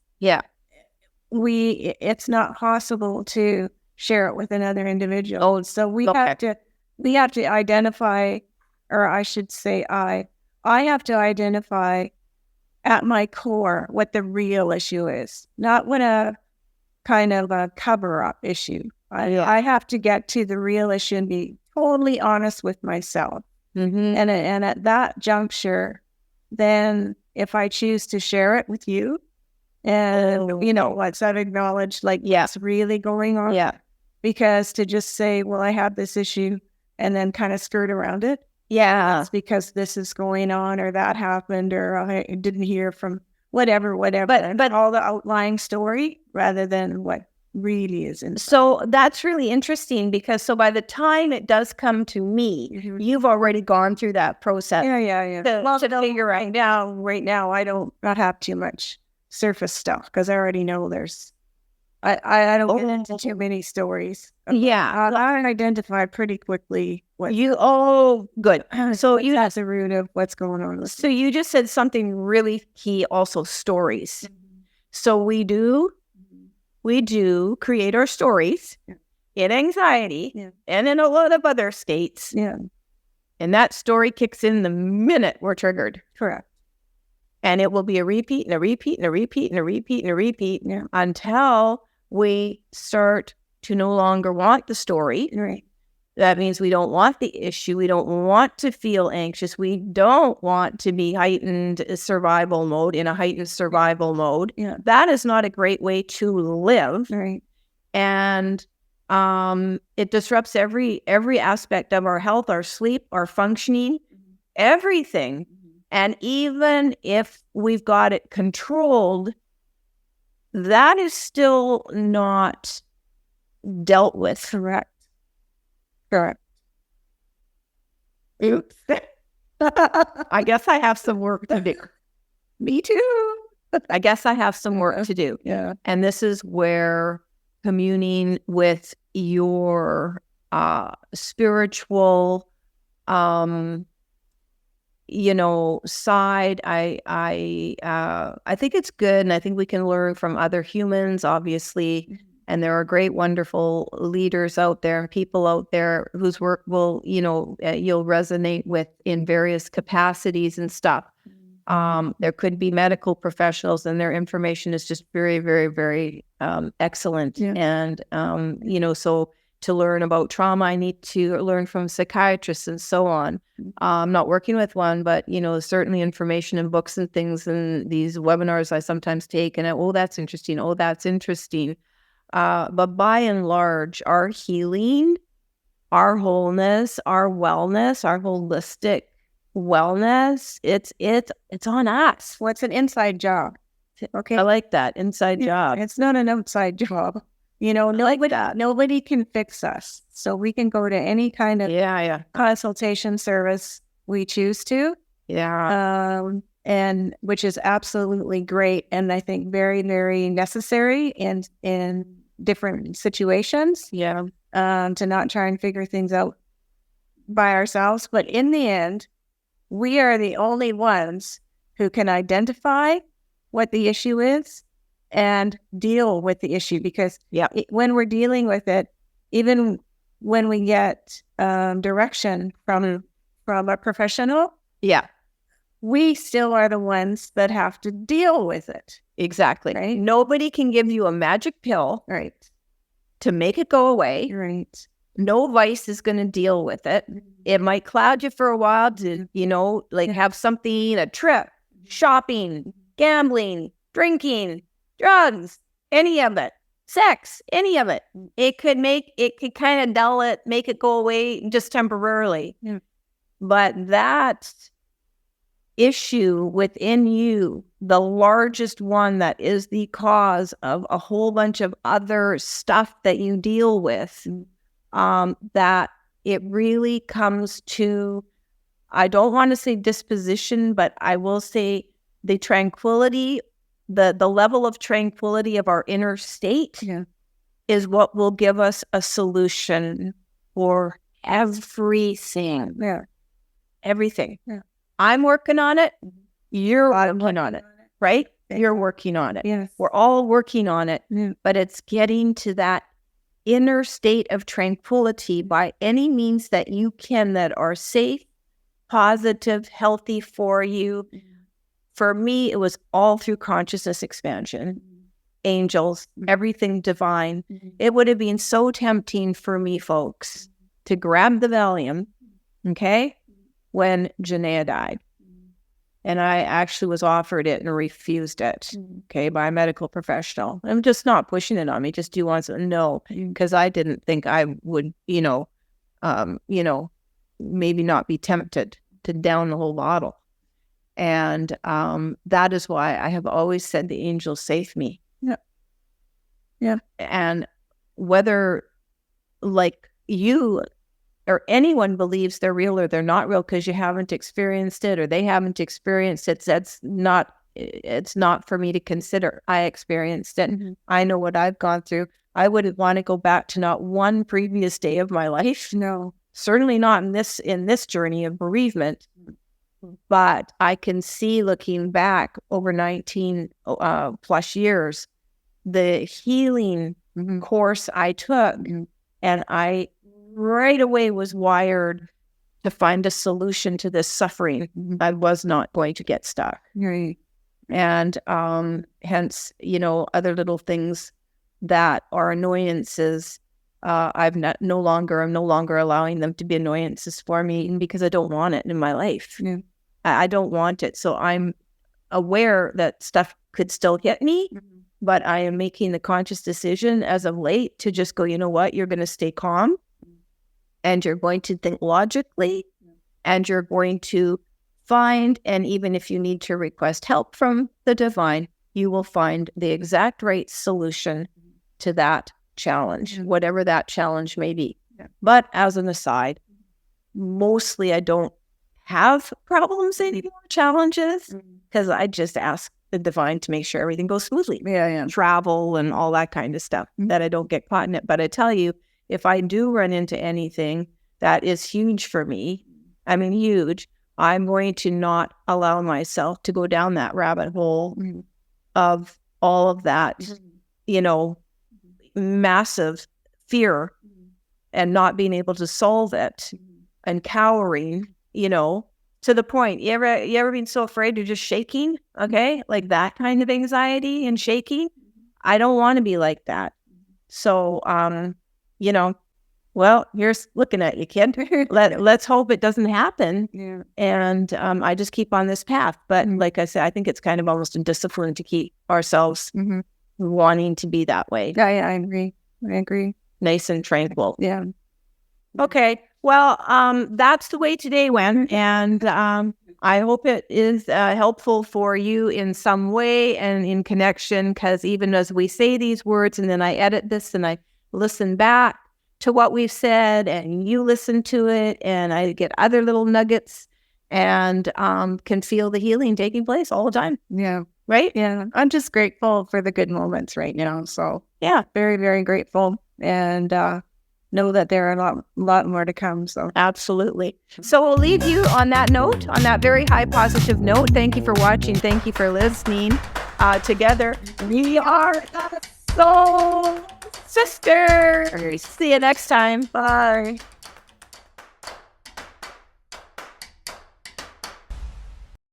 Speaker 2: it's not possible to share it with another individual. So we have to identify, or I should say I have to identify at my core what the real issue is, not what a kind of a cover-up issue. I have to get to the real issue and be totally honest with myself. And at that juncture, then if I choose to share it with you, and once I've acknowledged, what's really going on, because to just say, well, I have this issue, and then kind of skirt around it. Yeah, it's because this is going on, or that happened, or I didn't hear from whatever. But all the outlying story rather than what really is inside.
Speaker 1: So that's really interesting, because so by the time it does come to me, you've already gone through that process.
Speaker 2: Yeah. To figure out right now, I don't not have too much surface stuff, because I already know there's. I don't get into too many stories.
Speaker 1: Yeah,
Speaker 2: I identify pretty quickly what
Speaker 1: good. So
Speaker 2: that's the root of what's going on.
Speaker 1: So you just said something really key. Also, stories. So we do create our stories in anxiety and in a lot of other states.
Speaker 2: Yeah,
Speaker 1: and that story kicks in the minute we're triggered.
Speaker 2: Correct.
Speaker 1: And it will be a repeat and a repeat and a repeat and a repeat and a repeat until we start to no longer want the story.
Speaker 2: Right.
Speaker 1: That means we don't want the issue. We don't want to feel anxious. We don't want to be in a heightened survival mode.
Speaker 2: Yeah.
Speaker 1: That is not a great way to live.
Speaker 2: Right.
Speaker 1: And it disrupts every aspect of our health, our sleep, our functioning, everything. And even if we've got it controlled, that is still not dealt with.
Speaker 2: Correct.
Speaker 1: Oops. I guess I have some work to do.
Speaker 2: Me too.
Speaker 1: I guess I have some work to do.
Speaker 2: Yeah.
Speaker 1: And this is where communing with your spiritual side, I think it's good, and I think we can learn from other humans, obviously. And there are great, wonderful leaders out there, people out there whose work will, you'll resonate with in various capacities and stuff. There could be medical professionals, and their information is just very, very, very excellent.
Speaker 2: Yeah.
Speaker 1: And so to learn about trauma, I need to learn from psychiatrists and so on. I'm not working with one, but, certainly information in books and things and these webinars I sometimes take, and that's interesting. But by and large, our healing, our wholeness, our wellness, our holistic wellness, it's on us.
Speaker 2: Well, it's an inside job. Okay.
Speaker 1: I like that. Inside job.
Speaker 2: It's not an outside job. Nobody can fix us. So we can go to any kind of consultation service we choose to. And which is absolutely great. And I think very, very necessary in different situations. To not try and figure things out by ourselves. But in the end, we are the only ones who can identify what the issue is and deal with the issue. Because when we're dealing with it, even when we get direction from a professional, we still are the ones that have to deal with it.
Speaker 1: Exactly.
Speaker 2: Right?
Speaker 1: Nobody can give you a magic pill to make it go away.
Speaker 2: Right.
Speaker 1: No vice is going to deal with it. It might cloud you for a while to, have something, a trip, shopping, gambling, drinking, drugs, any of it, sex, any of it. It could kind of dull it, make it go away just temporarily. But that issue within you, the largest one that is the cause of a whole bunch of other stuff that you deal with, that it really comes to, I don't want to say disposition, but I will say the tranquility, the level of tranquility of our inner state is what will give us a solution for everything. Everything. I'm working on it. You're working on it, right? You're working on it.
Speaker 2: Yes.
Speaker 1: We're all working on it, but it's getting to that inner state of tranquility by any means that you can, that are safe, positive, healthy for you. For me, it was all through consciousness expansion, angels, everything divine. It would have been so tempting for me, folks, to grab the Valium, when Janaea died. And I actually was offered it and refused it, by a medical professional. I'm just not pushing it on me. Just do you want some? No, because I didn't think I would, maybe not be tempted to down the whole bottle. And that is why I have always said the angels save me. And whether you or anyone believes they're real or they're not real because you haven't experienced it or they haven't experienced it, it's not for me to consider. I experienced it. I know what I've gone through. I wouldn't want to go back to not one previous day of my life.
Speaker 2: No.
Speaker 1: Certainly not in this journey of bereavement. But I can see, looking back over 19 plus years, the healing course I took, and I right away was wired to find a solution to this suffering. I was not going to get stuck.
Speaker 2: Right.
Speaker 1: And hence, other little things that are annoyances, I'm no longer allowing them to be annoyances for me, because I don't want it in my life. I don't want it. So I'm aware that stuff could still hit me, but I am making the conscious decision as of late to just go, you know what, you're going to stay calm. And you're going to think logically, and you're going to find, and even if you need to request help from the divine, you will find the exact right solution to that challenge, whatever that challenge may be. But as an aside, mostly I don't have problems anymore, challenges, because I just ask the divine to make sure everything goes smoothly. Travel and all that kind of stuff, that I don't get caught in it. But I tell you, if I do run into anything that is huge for me, huge, I'm going to not allow myself to go down that rabbit hole of all of that, massive fear and not being able to solve it and cowering, to the point. You ever been so afraid you're just shaking? Like that kind of anxiety and shaking. I don't want to be like that. So, well, here's looking at you, kid. Let's hope it doesn't happen. And I just keep on this path. But like I said, I think it's kind of almost a discipline to keep ourselves wanting to be that way.
Speaker 2: I agree.
Speaker 1: Nice and tranquil. Okay. Well, that's the way today went. And I hope it is helpful for you in some way and in connection, because even as we say these words and then I edit this and I listen back to what we've said and you listen to it and I get other little nuggets and can feel the healing taking place all the time.
Speaker 2: Yeah.
Speaker 1: Right?
Speaker 2: Yeah. I'm just grateful for the good moments right now. So
Speaker 1: Yeah.
Speaker 2: very, very grateful. And know that there are a lot more to come. So
Speaker 1: absolutely. So we'll leave you on that note, on that very high positive note. Thank you for watching. Thank you for listening. Together, we are the Soul Sisters. See you next time. Bye.